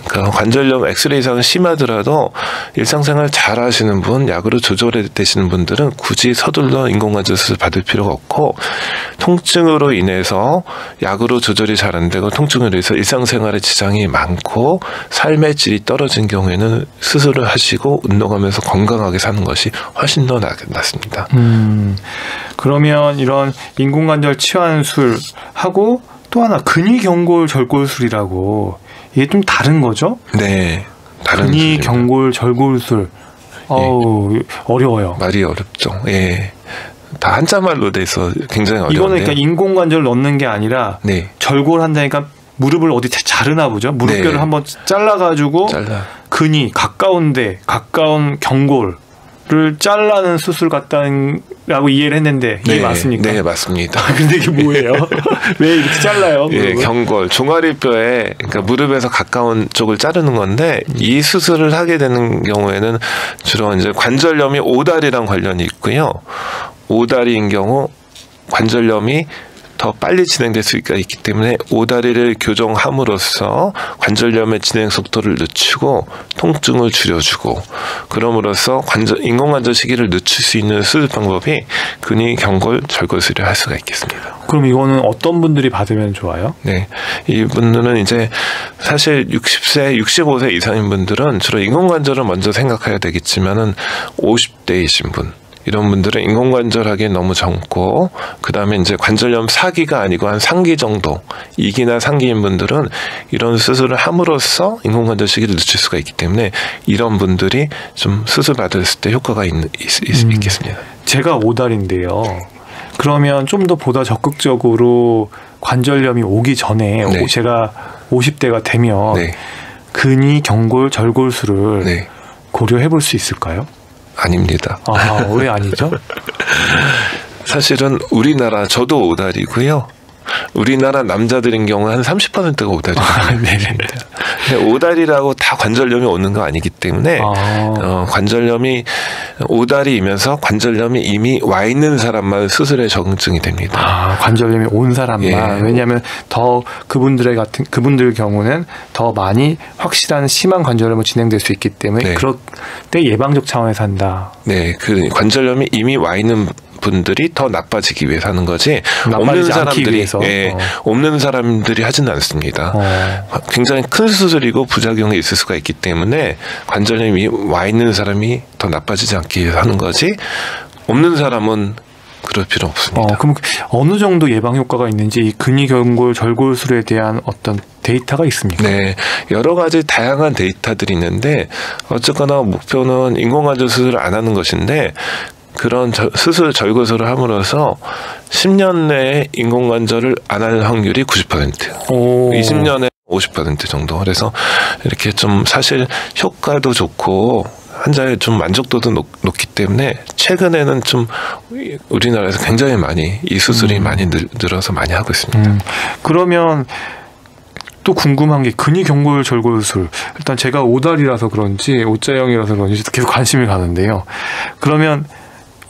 그러니까 관절염 엑스레이상은 심하더라도 일상생활 잘 하시는 분, 약으로 조절해 되시는 분들은 굳이 서둘러 인공관절 수술 받을 필요가 없고, 통증으로 인해서 약으로 조절이 잘 안 되고 통증으로 인해서 일상생활에 지장이 많고 삶의 질이 떨어진 경우에는 수술을 하시고 운동하면서 건강하게 사는 것이 훨씬 더 낫습니다. 그러면 이런 인공관절 치환술하고 또 하나 근위경골절골술이라고, 이게 좀 다른 거죠? 네, 다른 근위경골절골술. 어려워요. 말이 어렵죠. 예, 다 한자말로 돼서 굉장히 어려운데. 이거는 그러니까 인공관절을 넣는 게 아니라 네. 절골한다니까 무릎을 어디 자르나 보죠. 무릎뼈를 네. 한번 잘라가지고 근위 가까운 경골을 잘라는 수술 같다고 이해를 했는데 이게 맞습니까? 네, 맞습니다. 근데 이게 뭐예요? 왜 이렇게 잘라요? 예, 경골, 종아리뼈에, 그러니까 무릎에서 가까운 쪽을 자르는 건데, 이 수술을 하게 되는 경우에는 주로 이제 관절염이 오다리랑 관련이 있고요. 오다리인 경우 관절염이 더 빨리 진행될 수가 있기 때문에 오다리를 교정함으로써 관절염의 진행 속도를 늦추고 통증을 줄여주고, 그럼으로써 인공관절 시기를 늦출 수 있는 수술 방법이 근위경골절골술을 할 수가 있겠습니다. 그럼 이거는 어떤 분들이 받으면 좋아요? 네, 이분들은 이제 사실 60세, 65세 이상인 분들은 주로 인공관절을 먼저 생각해야 되겠지만은 50대이신 분, 이런 분들은 인공관절 하기엔 너무 젊고, 그 다음에 이제 관절염 4기가 아니고 한 3기 정도, 2기나 3기인 분들은 이런 수술을 함으로써 인공관절 시기를 늦출 수가 있기 때문에 이런 분들이 좀 수술 받았을 때 효과가 있겠습니다. 제가 오다리인데요. 그러면 좀 더 보다 적극적으로 관절염이 오기 전에 네. 제가 50대가 되면 네. 근위경골절골술을 네. 고려해 볼 수 있을까요? 아닙니다. 왜 아니죠? 사실은 우리나라, 저도 오다리고요. 우리나라 남자들인 경우 한 30%가 오다리입니다. 네. 오다리라고 다 관절염이 오는 거 아니기 때문에 관절염이 오다리이면서 관절염이 이미 와 있는 사람만 수술에 적응증이 됩니다. 관절염이 온 사람만. 예. 왜냐하면 더 그분들 경우는 더 많이 확실한 심한 관절염으로 진행될 수 있기 때문에 네. 그럴 때 예방적 차원에서 한다. 네, 그 관절염이 이미 와 있는 분들이 더 나빠지기 위해서 하는 거지, 없는 사람들이 없는 사람들이 하지는 않습니다. 굉장히 큰 수술이고 부작용이 있을 수가 있기 때문에 관절염이 와 있는 사람이 더 나빠지지 않기 위해서 하는 거지, 없는 사람은 그럴 필요 없습니다. 그럼 어느 정도 예방 효과가 있는지 이 근위경골절골술에 대한 어떤 데이터가 있습니까? 네, 여러 가지 다양한 데이터들이 있는데, 어쨌거나 목표는 인공관절 수술을 안 하는 것인데, 그런 수술 절골술을 함으로써 10년 내에 인공관절을 안 할 확률이 90%, 20년에 50% 정도. 그래서 이렇게 좀 사실 효과도 좋고 환자의 좀 만족도도 높기 때문에 최근에는 좀 우리나라에서 굉장히 많이 이 수술이 많이 늘어서 많이 하고 있습니다. 그러면 또 궁금한 게 근위경골절골술. 일단 제가 오다리라서 그런지 오자형이라서 그런지 계속 관심이 가는데요. 그러면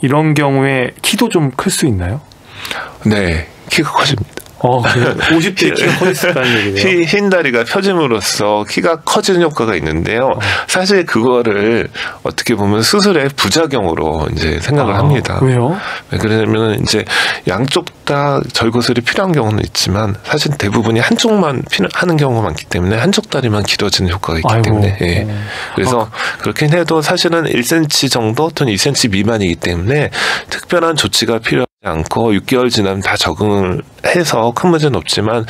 이런 경우에 키도 좀 클 수 있나요? 네, 키가 커집니다. 50대 키가 커졌다는 얘기네요. 흰 다리가 펴짐으로써 키가 커지는 효과가 있는데요. 사실 그거를 어떻게 보면 수술의 부작용으로 이제 생각을 합니다. 왜요? 왜 그러냐면 이제 양쪽 다 절거술이 필요한 경우는 있지만 사실 대부분이 한쪽만 하는 경우가 많기 때문에 한쪽 다리만 길어지는 효과가 있기 때문에 예. 그래서 그렇긴 해도 사실은 1cm 정도 또는 2cm 미만이기 때문에 특별한 조치가 필요하지 않고 6개월 지나면 다 적응을 해서 큰 문제는 없지만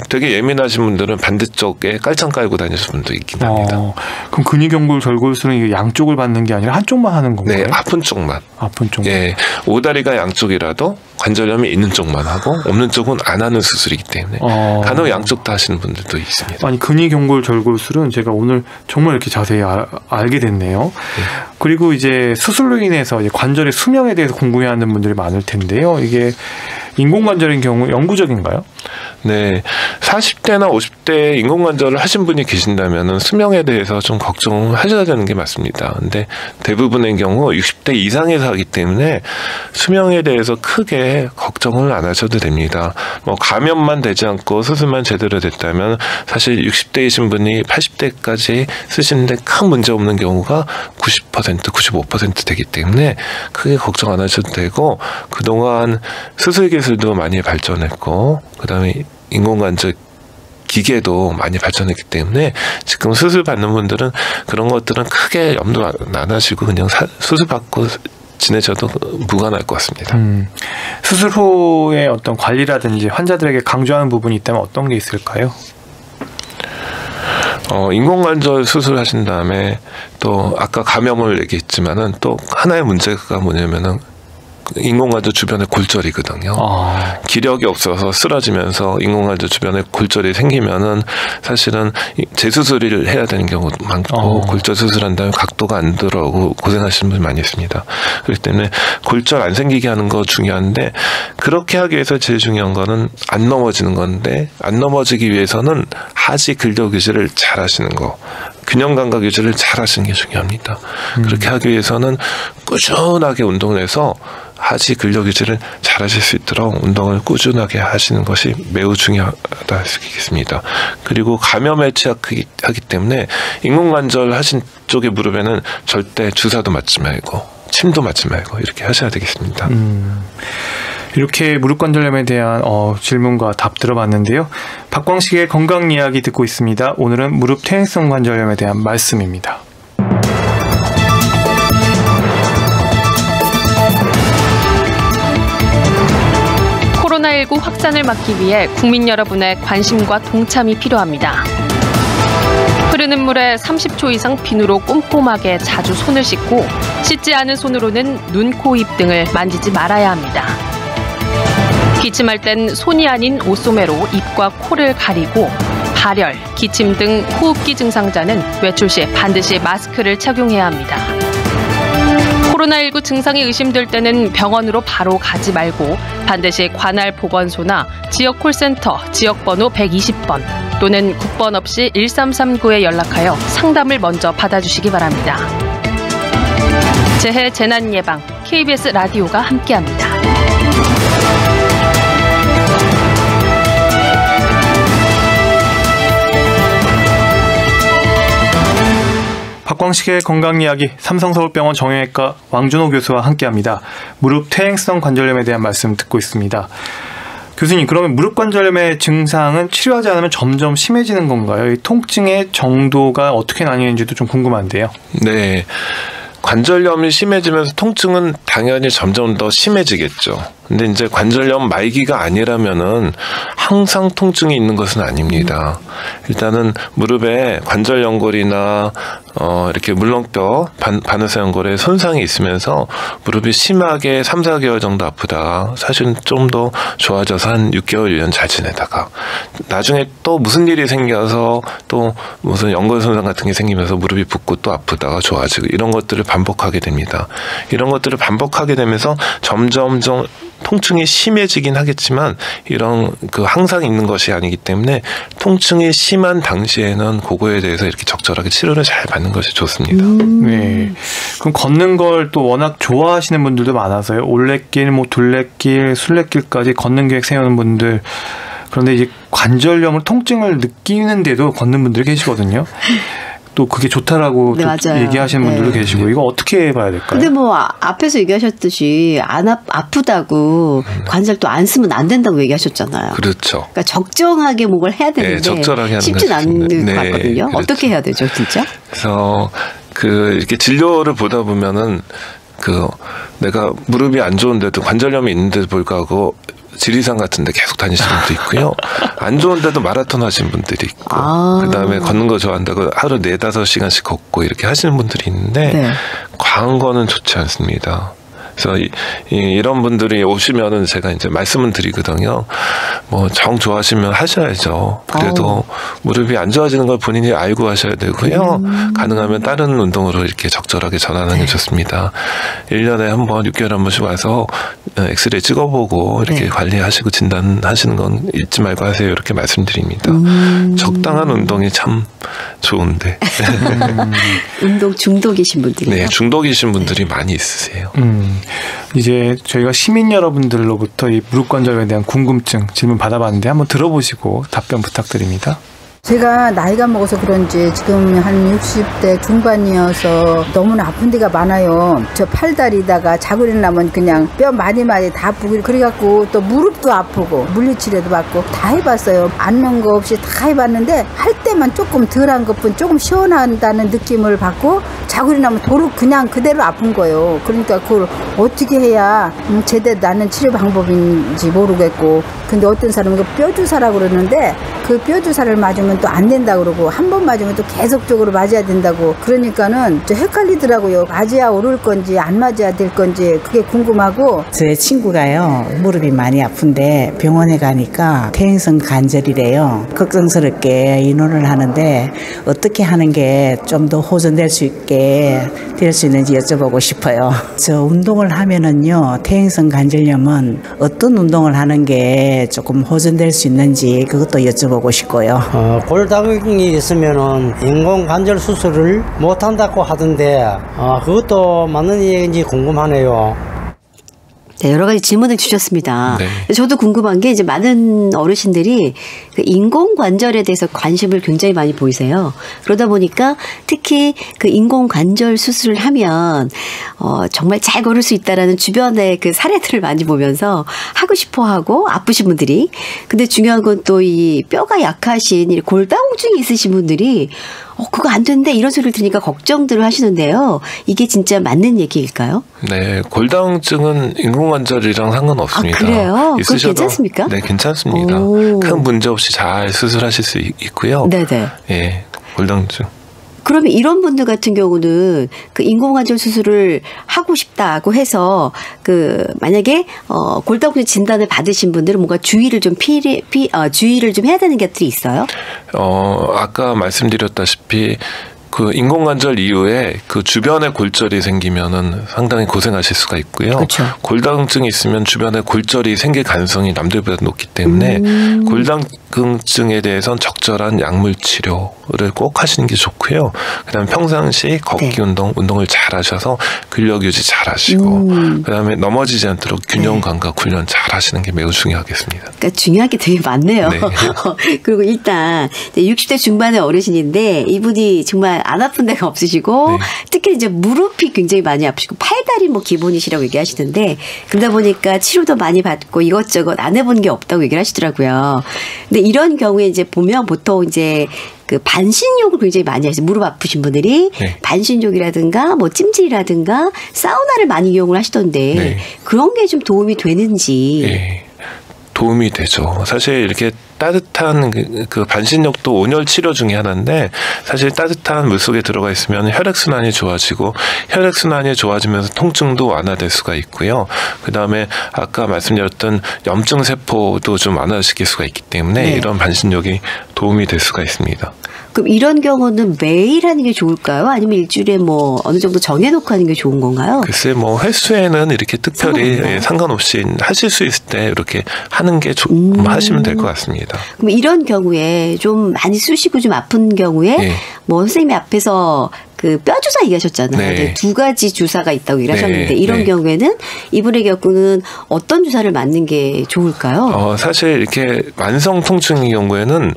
되게 예민하신 분들은 반대쪽에 깔창 깔고 다니시는 분도 있긴 합니다. 그럼 근위경골 절골술은 양쪽을 받는 게 아니라 한쪽만 하는 건가요? 네, 아픈 쪽만. 아픈 쪽만. 예, 오다리가 양쪽이라도 관절염이 있는 쪽만 하고 없는 쪽은 안 하는 수술이기 때문에 간혹 양쪽 다 하시는 분들도 있습니다. 아니 근위경골 절골술은 제가 오늘 정말 이렇게 자세히 알게 됐네요. 네. 그리고 이제 수술로 인해서 이제 관절의 수명에 대해서 궁금해하는 분들이 많을 텐데요. 이게 인공관절인 경우 영구적인가요? 네, 40대나 50대 인공관절을 하신 분이 계신다면 수명에 대해서 좀 걱정하셔야 되는 게 맞습니다. 근데 대부분의 경우 60대 이상에서 하기 때문에 수명에 대해서 크게 걱정을 안 하셔도 됩니다. 뭐 감염만 되지 않고 수술만 제대로 됐다면 사실 60대이신 분이 80대까지 쓰시는데 큰 문제 없는 경우가 90%, 95% 되기 때문에 크게 걱정 안 하셔도 되고 그동안 수술 기술도 많이 발전했고 그다음에 인공관절 기계도 많이 발전했기 때문에 지금 수술 받는 분들은 그런 것들은 크게 염두 안 하시고 그냥 수술 받고 지내셔도 무관할 것 같습니다. 수술 후에 어떤 관리라든지 환자들에게 강조하는 부분이 있다면 어떤 게 있을까요? 인공관절 수술하신 다음에 또 아까 감염을 얘기했지만은 또 하나의 문제가 뭐냐면은 인공관절 주변에 골절이거든요. 기력이 없어서 쓰러지면서 인공관절 주변에 골절이 생기면은 사실은 재수술을 해야 되는 경우도 많고 골절 수술한 다음에 각도가 안 들어오고 고생하시는 분이 많이 있습니다. 그렇기 때문에 골절 안 생기게 하는 거 중요한데 그렇게 하기 위해서 제일 중요한 거는 안 넘어지는 건데 안 넘어지기 위해서는 하지 근력 유지를 잘 하시는 거. 균형 감각 유지를 잘 하시는 게 중요합니다. 그렇게 하기 위해서는 꾸준하게 운동을 해서 하지 근력 유지를 잘 하실 수 있도록 운동을 꾸준하게 하시는 것이 매우 중요하다 할 수 있겠습니다. 그리고 감염에 취약하기 때문에 인공관절 하신 쪽의 무릎에는 절대 주사도 맞지 말고 침도 맞지 말고 이렇게 하셔야 되겠습니다. 이렇게 무릎관절염에 대한 질문과 답 들어봤는데요. 박광식의 건강 이야기 듣고 있습니다. 오늘은 무릎 퇴행성 관절염에 대한 말씀입니다. 코로나19 확산을 막기 위해 국민 여러분의 관심과 동참이 필요합니다. 흐르는 물에 30초 이상 비누로 꼼꼼하게 자주 손을 씻고 씻지 않은 손으로는 눈, 코, 입 등을 만지지 말아야 합니다. 기침할 땐 손이 아닌 옷소매로 입과 코를 가리고 발열, 기침 등 호흡기 증상자는 외출 시 반드시 마스크를 착용해야 합니다. 코로나19 증상이 의심될 때는 병원으로 바로 가지 말고 반드시 관할 보건소나 지역 콜센터 지역번호 120번 또는 국번 없이 1339에 연락하여 상담을 먼저 받아주시기 바랍니다. 재해 재난 예방 KBS 라디오가 함께합니다. 박광식의 건강이야기 삼성서울병원 정형외과 왕준호 교수와 함께합니다. 무릎 퇴행성 관절염에 대한 말씀 듣고 있습니다. 교수님, 그러면 무릎 관절염의 증상은 치료하지 않으면 점점 심해지는 건가요? 이 통증의 정도가 어떻게 나뉘는지도 좀 궁금한데요. 네. 관절염이 심해지면서 통증은 당연히 점점 더 심해지겠죠. 근데 이제 관절염 말기가 아니라면은 항상 통증이 있는 것은 아닙니다. 일단은 무릎에 관절 연골이나 이렇게 물렁뼈, 반의사 연골에 손상이 있으면서 무릎이 심하게 3, 4개월 정도 아프다가 사실은 좀 더 좋아져서 한 6개월, 1년 잘 지내다가 나중에 또 무슨 일이 생겨서 또 무슨 연골 손상 같은 게 생기면서 무릎이 붓고 또 아프다가 좋아지고 이런 것들을 반복하게 됩니다. 이런 것들을 반복하게 되면서 점점 통증이 심해지긴 하겠지만 이런 그 항상 있는 것이 아니기 때문에 통증이 심한 당시에는 그거에 대해서 이렇게 적절하게 치료를 잘 받는 것이 좋습니다. 네. 그럼 걷는 걸 또 워낙 좋아하시는 분들도 많아서요. 올레길, 뭐 둘레길, 술래길까지 걷는 계획 세우는 분들. 그런데 이제 관절염을 통증을 느끼는데도 걷는 분들이 계시거든요. 또 그게 좋다라고 네, 또 맞아요. 얘기하시는 분들도 네. 계시고 이거 어떻게 봐야 될까요? 근데 뭐 앞에서 얘기하셨듯이 안 아프다고 관절 또 안 쓰면 안 된다고 얘기하셨잖아요. 그렇죠. 그러니까 적정하게 뭔가를 해야 되는데 적절하게 하는 쉽진 것이 않는 있습니다. 것 네, 같거든요. 그렇죠. 어떻게 해야 되죠, 진짜? 그래서 그 이렇게 진료를 보다 보면은 그 내가 무릎이 안 좋은데도 관절염이 있는데도 불구하고 지리산 같은데 계속 다니시는 분도 있고요. 안 좋은데도 마라톤 하시는 분들이 있고, 그다음에 걷는 거 좋아한다고 하루 4-5시간씩 걷고 이렇게 하시는 분들이 있는데 네. 과한 거는 좋지 않습니다. 그래서 이런 분들이 오시면은 제가 이제 말씀을 드리거든요. 뭐 정 좋아하시면 하셔야죠. 그래도 무릎이 안 좋아지는 걸 본인이 알고 하셔야 되고요. 가능하면 다른 운동으로 이렇게 적절하게 전환하는 게 좋습니다. 1년에 한 번, 6개월에 한 번씩 와서 엑스레이 찍어보고 이렇게 네. 관리하시고 진단하시는 건 잊지 말고 하세요. 이렇게 말씀드립니다. 적당한 운동이 참 좋은데. 운동 중독이신 분들이. 네, 중독이신 분들이 많이 있으세요. 이제 저희가 시민 여러분들로부터 이 무릎 관절염에 대한 궁금증 질문 받아봤는데 한번 들어보시고 답변 부탁드립니다. 제가 나이가 먹어서 그런지 지금 한 60대 중반이어서 너무나 아픈 데가 많아요. 저 팔다리다가 자고 일어나면 그냥 뼈 많이 다 아프고 그래갖고 또 무릎도 아프고 물리치료도 받고 다 해봤어요. 앉는 거 없이 다 해봤는데 할 때만 조금 덜한 것뿐 조금 시원하다는 느낌을 받고 자고 일어나면 도로 그냥 그대로 아픈 거예요. 그러니까 그걸 어떻게 해야 제대로 나는 치료 방법인지 모르겠고 근데 어떤 사람은 뼈 주사라고 그러는데 그 뼈 주사를 맞으면 또 안 된다고 그러고 한 번 맞으면 또 계속적으로 맞아야 된다고 그러니까는 좀 헷갈리더라고요. 맞아야 오를 건지 안 맞아야 될 건지 그게 궁금하고 제 친구가요 무릎이 많이 아픈데 병원에 가니까 퇴행성 관절이래요. 걱정스럽게 의논을 하는데 어떻게 하는 게 좀 더 호전될 수 있게 될 수 있는지 여쭤보고 싶어요. 저 운동을 하면은요 퇴행성 관절염은 어떤 운동을 하는 게 조금 호전될 수 있는지 그것도 여쭤보고 싶고요. 골다공이 있으면은 인공 관절 수술을 못 한다고 하던데 그것도 맞는 얘기인지 궁금하네요. 네, 여러 가지 질문을 주셨습니다. 네. 저도 궁금한 게 이제 많은 어르신들이 그 인공관절에 대해서 관심을 굉장히 많이 보이세요. 그러다 보니까 특히 그 인공관절 수술을 하면 정말 잘 걸을 수 있다라는 주변의 그 사례들을 많이 보면서 하고 싶어하고 아프신 분들이 근데 중요한 건 또 이 뼈가 약하신 이 골다공증이 있으신 분들이 그거 안 된대 이런 소리를 들으니까 걱정들을 하시는데요. 이게 진짜 맞는 얘기일까요? 네, 골다공증은 인공관절이랑 상관없습니다. 아, 그래요? 그건 있으셔도 괜찮습니까? 네, 괜찮습니다. 오. 큰 문제 없이 잘 수술하실 수 있고요. 네네. 예, 골다공증. 그러면 이런 분들 같은 경우는 그 인공관절 수술을 하고 싶다고 해서 그 만약에 골다공증 진단을 받으신 분들은 뭔가 주의를 좀 주의를 좀 해야 되는 것들이 있어요? 아까 말씀드렸다시피 그 인공관절 이후에 그 주변에 골절이 생기면은 상당히 고생하실 수가 있고요. 그렇죠. 골다공증이 있으면 주변에 골절이 생길 가능성이 남들보다 높기 때문에 골다공증에 대해서는 적절한 약물 치료를 꼭 하시는 게 좋고요. 그다음에 평상시 걷기 네. 운동을 잘 하셔서 근력 유지 잘 하시고 그다음에 넘어지지 않도록 균형 감각 훈련 잘 하시는 게 매우 중요하겠습니다. 그러니까 중요한 게 되게 많네요. 네. 그리고 일단 60대 중반의 어르신인데 이분이 정말 안 아픈 데가 없으시고 네. 특히 이제 무릎이 굉장히 많이 아프시고 팔다리 뭐 기본이시라고 얘기하시는데 그러다 보니까 치료도 많이 받고 이것저것 안 해본 게 없다고 얘기를 하시더라고요. 근데 이런 경우에 이제 보면 보통 이제 그 반신욕을 굉장히 많이 하시죠. 무릎 아프신 분들이 네. 반신욕이라든가 뭐 찜질이라든가 사우나를 많이 이용을 하시던데 네. 그런 게 좀 도움이 되는지. 예, 도움이 되죠. 사실 이렇게 따뜻한 그 반신욕도 온열 치료 중에 하나인데 사실 따뜻한 물 속에 들어가 있으면 혈액순환이 좋아지고 혈액순환이 좋아지면서 통증도 완화될 수가 있고요. 그 다음에 아까 말씀드렸던 염증 세포도 좀 완화시킬 수가 있기 때문에 네. 이런 반신욕이 도움이 될 수가 있습니다. 그럼 이런 경우는 매일 하는 게 좋을까요? 아니면 일주일에 뭐 어느 정도 정해놓고 하는 게 좋은 건가요? 글쎄 뭐 횟수에는 이렇게 특별히 상관없나요? 상관없이 하실 수 있을 때 이렇게 하는 게 하시면 될 것 같습니다. 그럼 이런 경우에 좀 많이 쑤시고 좀 아픈 경우에 네. 뭐 선생님이 앞에서 그 뼈 주사 얘기하셨잖아요. 네. 네, 2가지 주사가 있다고 얘기하셨는데 네. 이런 네. 경우에는 이분의 경우는 어떤 주사를 맞는 게 좋을까요? 사실 이렇게 만성 통증의 경우에는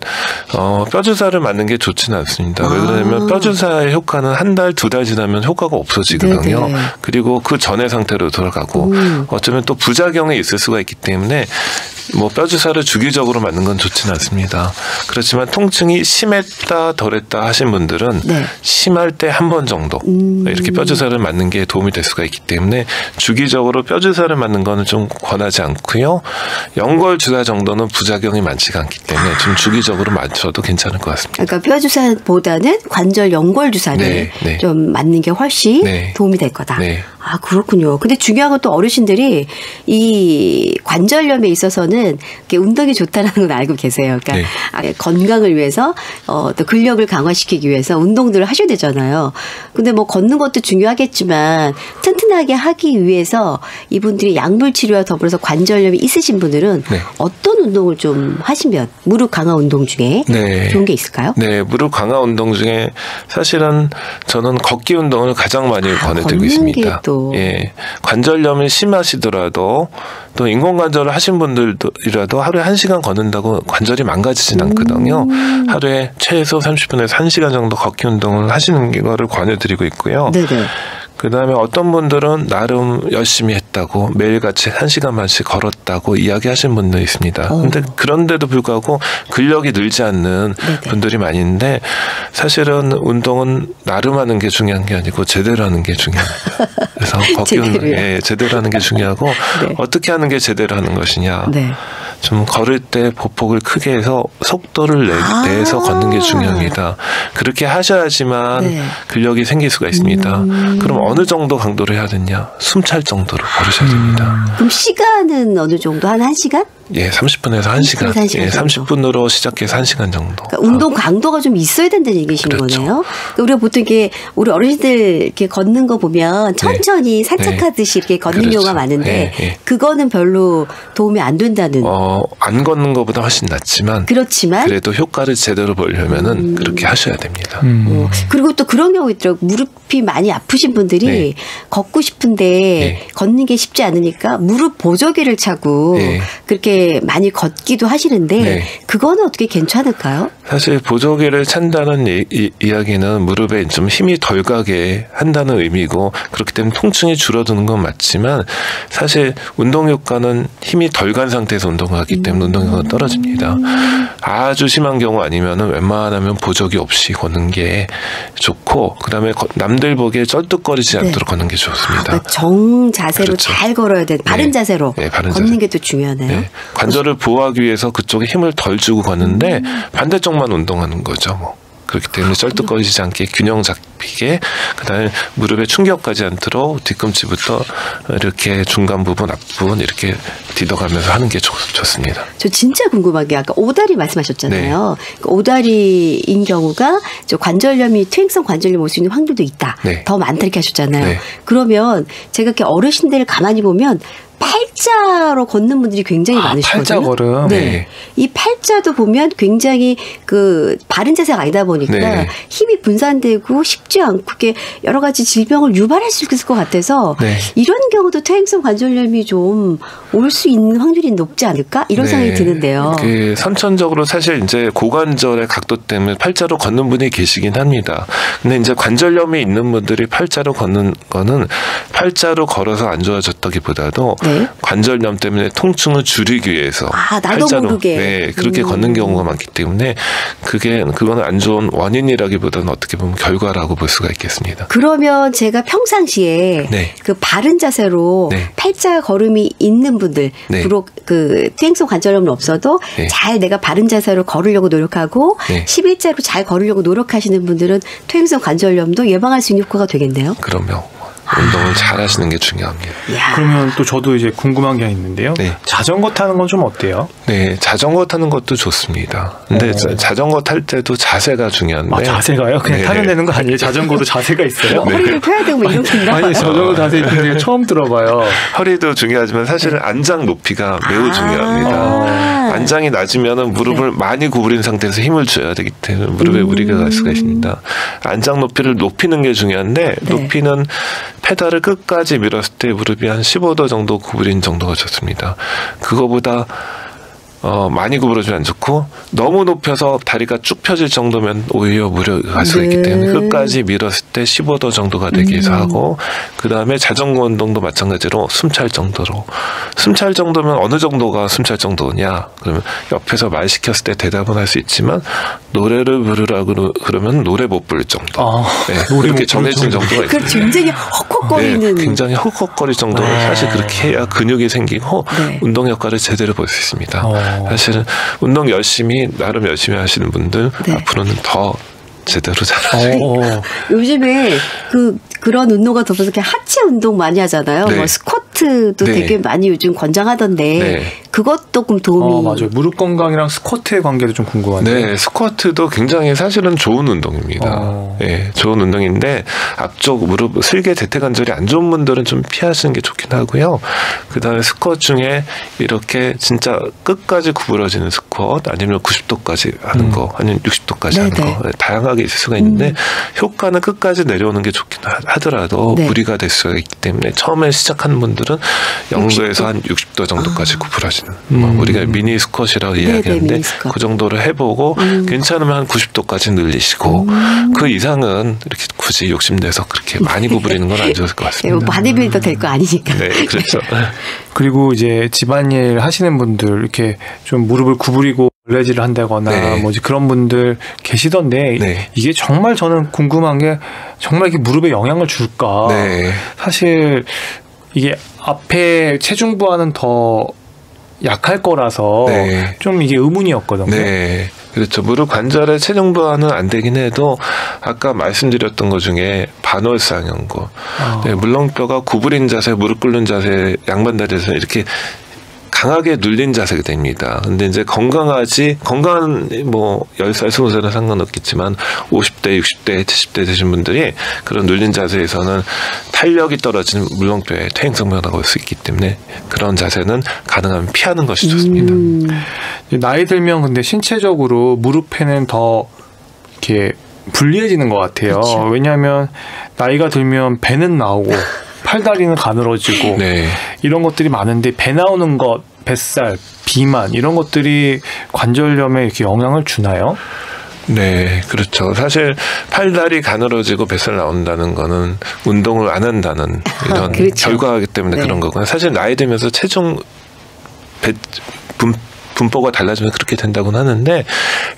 뼈 주사를 맞는 게 좋지는 않습니다. 왜 그러냐면 뼈 주사의 효과는 한 달, 2달 지나면 효과가 없어지거든요. 네네. 그리고 그 전의 상태로 돌아가고 어쩌면 또 부작용이 있을 수가 있기 때문에 뭐 뼈 주사를 주기적으로 맞는 건 좋지는 않습니다. 그렇지만 통증이 심했다 덜했다 하신 분들은 네. 심할 때 한 번 정도 이렇게 뼈 주사를 맞는 게 도움이 될 수가 있기 때문에 주기적으로 뼈 주사를 맞는 거는 좀 권하지 않고요. 연골 주사 정도는 부작용이 많지가 않기 때문에 좀 주기적으로 맞춰도 괜찮을 것 같습니다. 그러니까 뼈 주사보다는 관절 연골 주사를 네, 네. 좀 맞는 게 훨씬 네. 도움이 될 거다. 네. 아, 그렇군요. 근데 중요한 건 또 어르신들이 이 관절염에 있어서는 이렇게 운동이 좋다는 건 알고 계세요. 그러니까 네. 건강을 위해서 또 근력을 강화시키기 위해서 운동들을 하셔야 되잖아요. 근데 뭐 걷는 것도 중요하겠지만 튼튼하게 하기 위해서 이분들이 약물 치료와 더불어서 관절염이 있으신 분들은 네. 어떤 운동을 좀 하시면 무릎 강화 운동 중에 네. 좋은 게 있을까요? 네, 무릎 강화 운동 중에 사실은 저는 걷기 운동을 가장 많이 권해드리고 걷는 있습니다. 게 또. 예, 관절염이 심하시더라도 또 인공관절을 하신 분들이라도 하루에 1시간 걷는다고 관절이 망가지진 않거든요. 하루에 최소 30분에서 1시간 정도 걷기 운동을 하시는 거를 권해드리고 있고요. 네네. 그 다음에 어떤 분들은 나름 열심히 했다고 매일같이 1시간만씩 걸었다고 이야기하시는 분도 있습니다. 근데 그런데도 불구하고 근력이 늘지 않는 네네. 분들이 많이 있는데 사실은 운동은 나름 하는 게 중요한 게 아니고 제대로 하는 게 중요합니다. 그래서 걷기 제대로요? 예, 제대로 하는 게 중요하고 네. 어떻게 하는 게 제대로 하는 것이냐. 네. 좀 걸을 때 보폭을 크게 해서 속도를 내서 걷는 게 중요합니다. 그렇게 하셔야지만 네. 근력이 생길 수가 있습니다. 그럼 어느 정도 강도를 해야 되냐? 숨찰 정도로 걸으셔야 됩니다. 그럼 시간은 어느 정도? 한 1시간? 예, 30분에서 1시간. 1시간 예, 정도. 30분으로 시작해서 1시간 정도. 그러니까 운동 강도가 좀 있어야 된다는 얘기신 그렇죠. 거네요. 그러니까 우리가 보통 이게 우리 어르신들 이렇게 걷는 거 보면 천천히 산책하듯이 이렇게 걷는 그렇죠. 경우가 많은데 예, 예. 그거는 별로 도움이 안 된다는. 안 걷는 것보다 훨씬 낫지만 그렇지만 그래도 효과를 제대로 보려면은 그렇게 하셔야 됩니다. 그리고 또 그런 경우 있더라고요. 무릎이 많이 아프신 분들이 네. 걷고 싶은데 네. 걷는 게 쉽지 않으니까 무릎 보조기를 차고 네. 그렇게 많이 걷기도 하시는데 네. 그거는 어떻게 괜찮을까요? 사실 보조기를 찬다는 이야기는 무릎에 좀 힘이 덜 가게 한다는 의미고 그렇기 때문에 통증이 줄어드는 건 맞지만 사실 운동 효과는 힘이 덜 간 상태에서 운동하기 때문에 운동 효과가 떨어집니다. 아주 심한 경우 아니면은 웬만하면 보조기 없이 걷는 게 좋고 그다음에 남들 보기에 쩔뚝거리지 네. 않도록 걷는 게 좋습니다. 그러니까 정 자세로 그렇죠. 잘 걸어야 돼. 바른 네. 자세로 네, 바른 걷는 자세. 게 또 중요하네요. 네. 관절을 보호하기 위해서 그쪽에 힘을 덜 주고 걷는데 반대쪽만 운동하는 거죠. 뭐. 그렇기 때문에 쩔뚝거리지 않게 균형 잡히게 그다음에 무릎에 충격 가지 않도록 뒤꿈치부터 이렇게 중간 부분 앞부분 이렇게 디뎌가면서 하는 게 좋습니다. 저 진짜 궁금한 게 아까 오다리 말씀하셨잖아요. 네. 그 오다리인 경우가 저 관절염이 퇴행성 관절염 올 수 있는 확률도 있다. 네. 더 많다 이렇게 하셨잖아요. 네. 그러면 제가 이렇게 어르신들을 가만히 보면 팔자로 걷는 분들이 굉장히 많으시거든요. 팔자 걸음. 네. 네. 이 팔자도 보면 굉장히 그 바른 자세가 아니다 보니까 네. 힘이 분산되고 쉽지 않고 그게 여러 가지 질병을 유발할 수 있을 것 같아서 네. 이런 경우도 퇴행성 관절염이 좀 올 수 있는 확률이 높지 않을까? 이런 생각이 드는데요. 그 선천적으로 사실 이제 고관절의 각도 때문에 팔자로 걷는 분이 계시긴 합니다. 근데 이제 관절염이 있는 분들이 팔자로 걷는 거는 팔자로 걸어서 안 좋아졌다기보다도 네. 네. 관절염 때문에 통증을 줄이기 위해서 나도 모르게 네, 그렇게 걷는 경우가 많기 때문에 그거는 안 좋은 원인이라기보다는 어떻게 보면 결과라고 볼 수가 있겠습니다. 그러면 제가 평상시에 네. 그 바른 자세로 네. 팔자 걸음이 있는 분들, 네. 비록 그 퇴행성 관절염은 없어도 네. 잘 내가 바른 자세로 걸으려고 노력하고 네. 11자로 잘 걸으려고 노력하시는 분들은 퇴행성 관절염도 예방할 수 있는 효과가 되겠네요. 그럼요. 운동을 잘 하시는 게 중요합니다. 이야. 그러면 또 저도 이제 궁금한 게 있는데요. 네. 자전거 타는 건 좀 어때요? 네, 자전거 타는 것도 좋습니다. 근데 자전거 탈 때도 자세가 중요한데. 자세가요? 그냥 네. 타면 되는 거 아니에요? 자전거도 자세가 있어요? 허리를 펴야 되고 뭐 이런 건가? 아니, 자전거 자세 있는 게 처음 들어봐요. 허리도 중요하지만 사실은 안장 높이가 매우 중요합니다. 안장이 낮으면 무릎을 많이 구부린 상태에서 힘을 줘야 되기 때문에 무릎에 무리가 갈 수가 있습니다. 안장 높이를 높이는 게 중요한데 높이는 페달을 끝까지 밀었을 때 무릎이 한 15도 정도 구부린 정도가 좋습니다. 그거보다 많이 구부러지면 안 좋고 너무 높여서 다리가 쭉 펴질 정도면 오히려 무리가 갈 수가 있기 때문에 끝까지 밀었을 때 15도 정도가 되기 위해서 하고 그다음에 자전거 운동도 마찬가지로 숨찰 정도로 숨찰 정도면 어느 정도가 숨찰 정도냐 그러면 옆에서 말 시켰을 때 대답은 할 수 있지만 노래를 부르라고 그러면 노래 못 부를 정도 노래 이렇게 못 정해진 정도가 그 있습니다. 굉장히 헉헉거리는 네, 굉장히 헉헉거릴 정도로 사실 그렇게 해야 근육이 생기고 네. 운동 효과를 제대로 볼 수 있습니다. 사실은 운동 나름 열심히 하시는 분들 네. 앞으로는 더 제대로 잘하시고 요즘에 그런 운동과 더불어서 이렇게 하체 운동 많이 하잖아요. 네. 뭐 스쿼트도 네. 되게 많이 요즘 권장하던데 네. 그것도 좀 도움이 맞아요. 무릎 건강이랑 스쿼트의 관계도 좀 궁금한데. 네, 스쿼트도 굉장히 사실은 좋은 운동입니다. 네, 좋은 운동인데 앞쪽 무릎 슬개 대퇴관절이 안 좋은 분들은 좀 피하시는 게 좋긴 하고요. 그다음에 스쿼트 중에 이렇게 진짜 끝까지 구부러지는 스쿼트 아니면 90도까지 하는 거 아니면 60도까지 하는 거 다양하게 있을 수가 있는데 효과는 끝까지 내려오는 게 좋긴 하더라도 무리가 될 수가 있기 때문에 처음에 시작하는 분들은 0도에서 한 60도 정도까지 구부러지는 우리가 미니 스쿼트라고 이야기하는데 그 정도를 해보고 괜찮으면 한 90도까지 늘리시고 그 이상은 이렇게 굳이 욕심내서 그렇게 많이 구부리는 건 안 좋을 것 같습니다. 바디빌더 될 거 아니니까. 네, 그렇죠. 그리고 이제 집안일 하시는 분들 이렇게 좀 무릎을 구부리고 걸레질을 한다거나 뭐 이제 그런 분들 계시던데 이게 정말 저는 궁금한 게 정말 이게 무릎에 영향을 줄까? 사실 이게 앞에 체중부와는 더 약할 거라서 좀 이게 의문이었거든요. 네. 그렇죠. 무릎 관절의 체중 부하는 안 되긴 해도 아까 말씀드렸던 것 중에 반월상형고 물렁뼈가 구부린 자세, 무릎 꿇는 자세, 양반다리에서 이렇게 강하게 눌린 자세가 됩니다. 근데 이제 건강한 뭐 10살, 20살은 상관없겠지만 50대, 60대, 70대 되신 분들이 그런 눌린 자세에서는 탄력이 떨어지는 물렁뼈에 퇴행성 변화가 올 수 있기 때문에 그런 자세는 가능하면 피하는 것이 좋습니다. 나이 들면 근데 신체적으로 무릎에는 더 이렇게 불리해지는 것 같아요. 그렇죠. 왜냐하면 나이가 들면 배는 나오고 팔다리는 가늘어지고 이런 것들이 많은데 배 나오는 것, 뱃살, 비만 이런 것들이 관절염에 이렇게 영향을 주나요? 네, 그렇죠. 사실 팔다리 가늘어지고 뱃살 나온다는 거는 운동을 안 한다는 이런 결과이기 때문에 그런 거고요. 사실 나이 들면서 체중 분포가 달라지면 그렇게 된다고는 하는데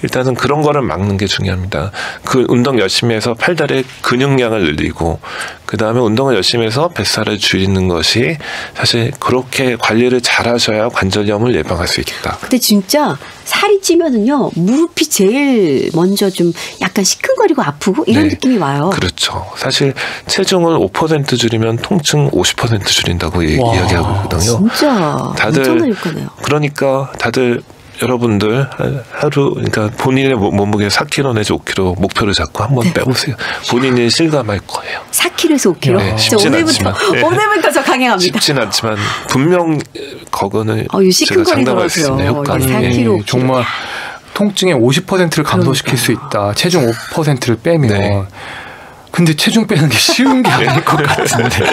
일단은 그런 거를 막는 게 중요합니다. 그 운동 열심히 해서 팔다리의 근육량을 늘리고 그 다음에 운동을 열심히 해서 뱃살을 줄이는 것이 사실 그렇게 관리를 잘 하셔야 관절염을 예방할 수 있겠다. 근데 진짜 살이 찌면은요 무릎이 제일 먼저 좀 약간 시큰거리고 아프고 이런 느낌이 와요. 그렇죠. 사실 체중을 5% 줄이면 통증 50% 줄인다고 이야기하고 있거든요. 진짜 엄청난 효과네요. 그러니까 다들 여러분들 하루 그러니까 본인의 몸무게 4kg 내지 5kg 목표를 잡고 한번 빼보세요. 본인이 실감할 거예요. 4kg에서 5kg? 네, 쉽진 않지만 오늘부터 저 강행합니다. 쉽진 않지만 분명 그거는 제가 장담할 수 있습니다. 효과는 4kg, 정말 통증의 50%를 감소시킬 수 있다. 체중 5%를 빼면 근데 체중 빼는 게 쉬운 게 아닐 것 같은데.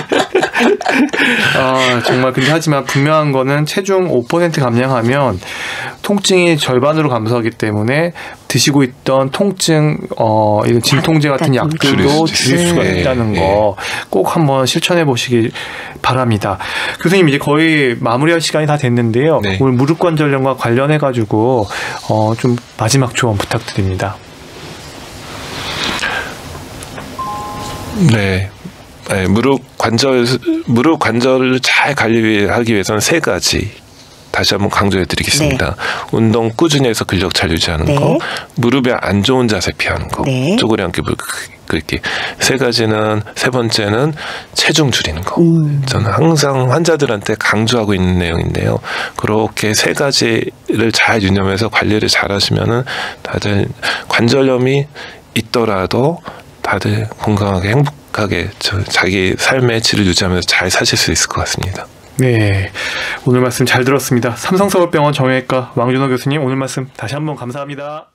정말 근데 하지만 분명한 거는 체중 5% 감량하면 통증이 절반으로 감소하기 때문에 드시고 있던 통증, 이런 진통제 같은 약들도 줄일 수가 있다는 거 꼭 한번 실천해 보시기 바랍니다. 교수님 이제 거의 마무리할 시간이 다 됐는데요. 네. 오늘 무릎 관절염과 관련해 가지고 좀 마지막 조언 부탁드립니다. 네. 무릎 관절을 잘 관리하기 위해서는 3가지 다시 한번 강조해 드리겠습니다. 운동 꾸준히 해서 근력 잘 유지하는 거, 무릎에 안 좋은 자세 피하는 거, 쪼그리 앉기 긁기. 3가지는, 3번째는 체중 줄이는 거. 저는 항상 환자들한테 강조하고 있는 내용인데요. 그렇게 3가지를 잘 유념해서 관리를 잘 하시면은 다들 관절염이 있더라도 다들 건강하게 행복하게 자기 삶의 질을 유지하면서 잘 사실 수 있을 것 같습니다. 네, 오늘 말씀 잘 들었습니다. 삼성서울병원 정형외과 왕준호 교수님 오늘 말씀 다시 한번 감사합니다.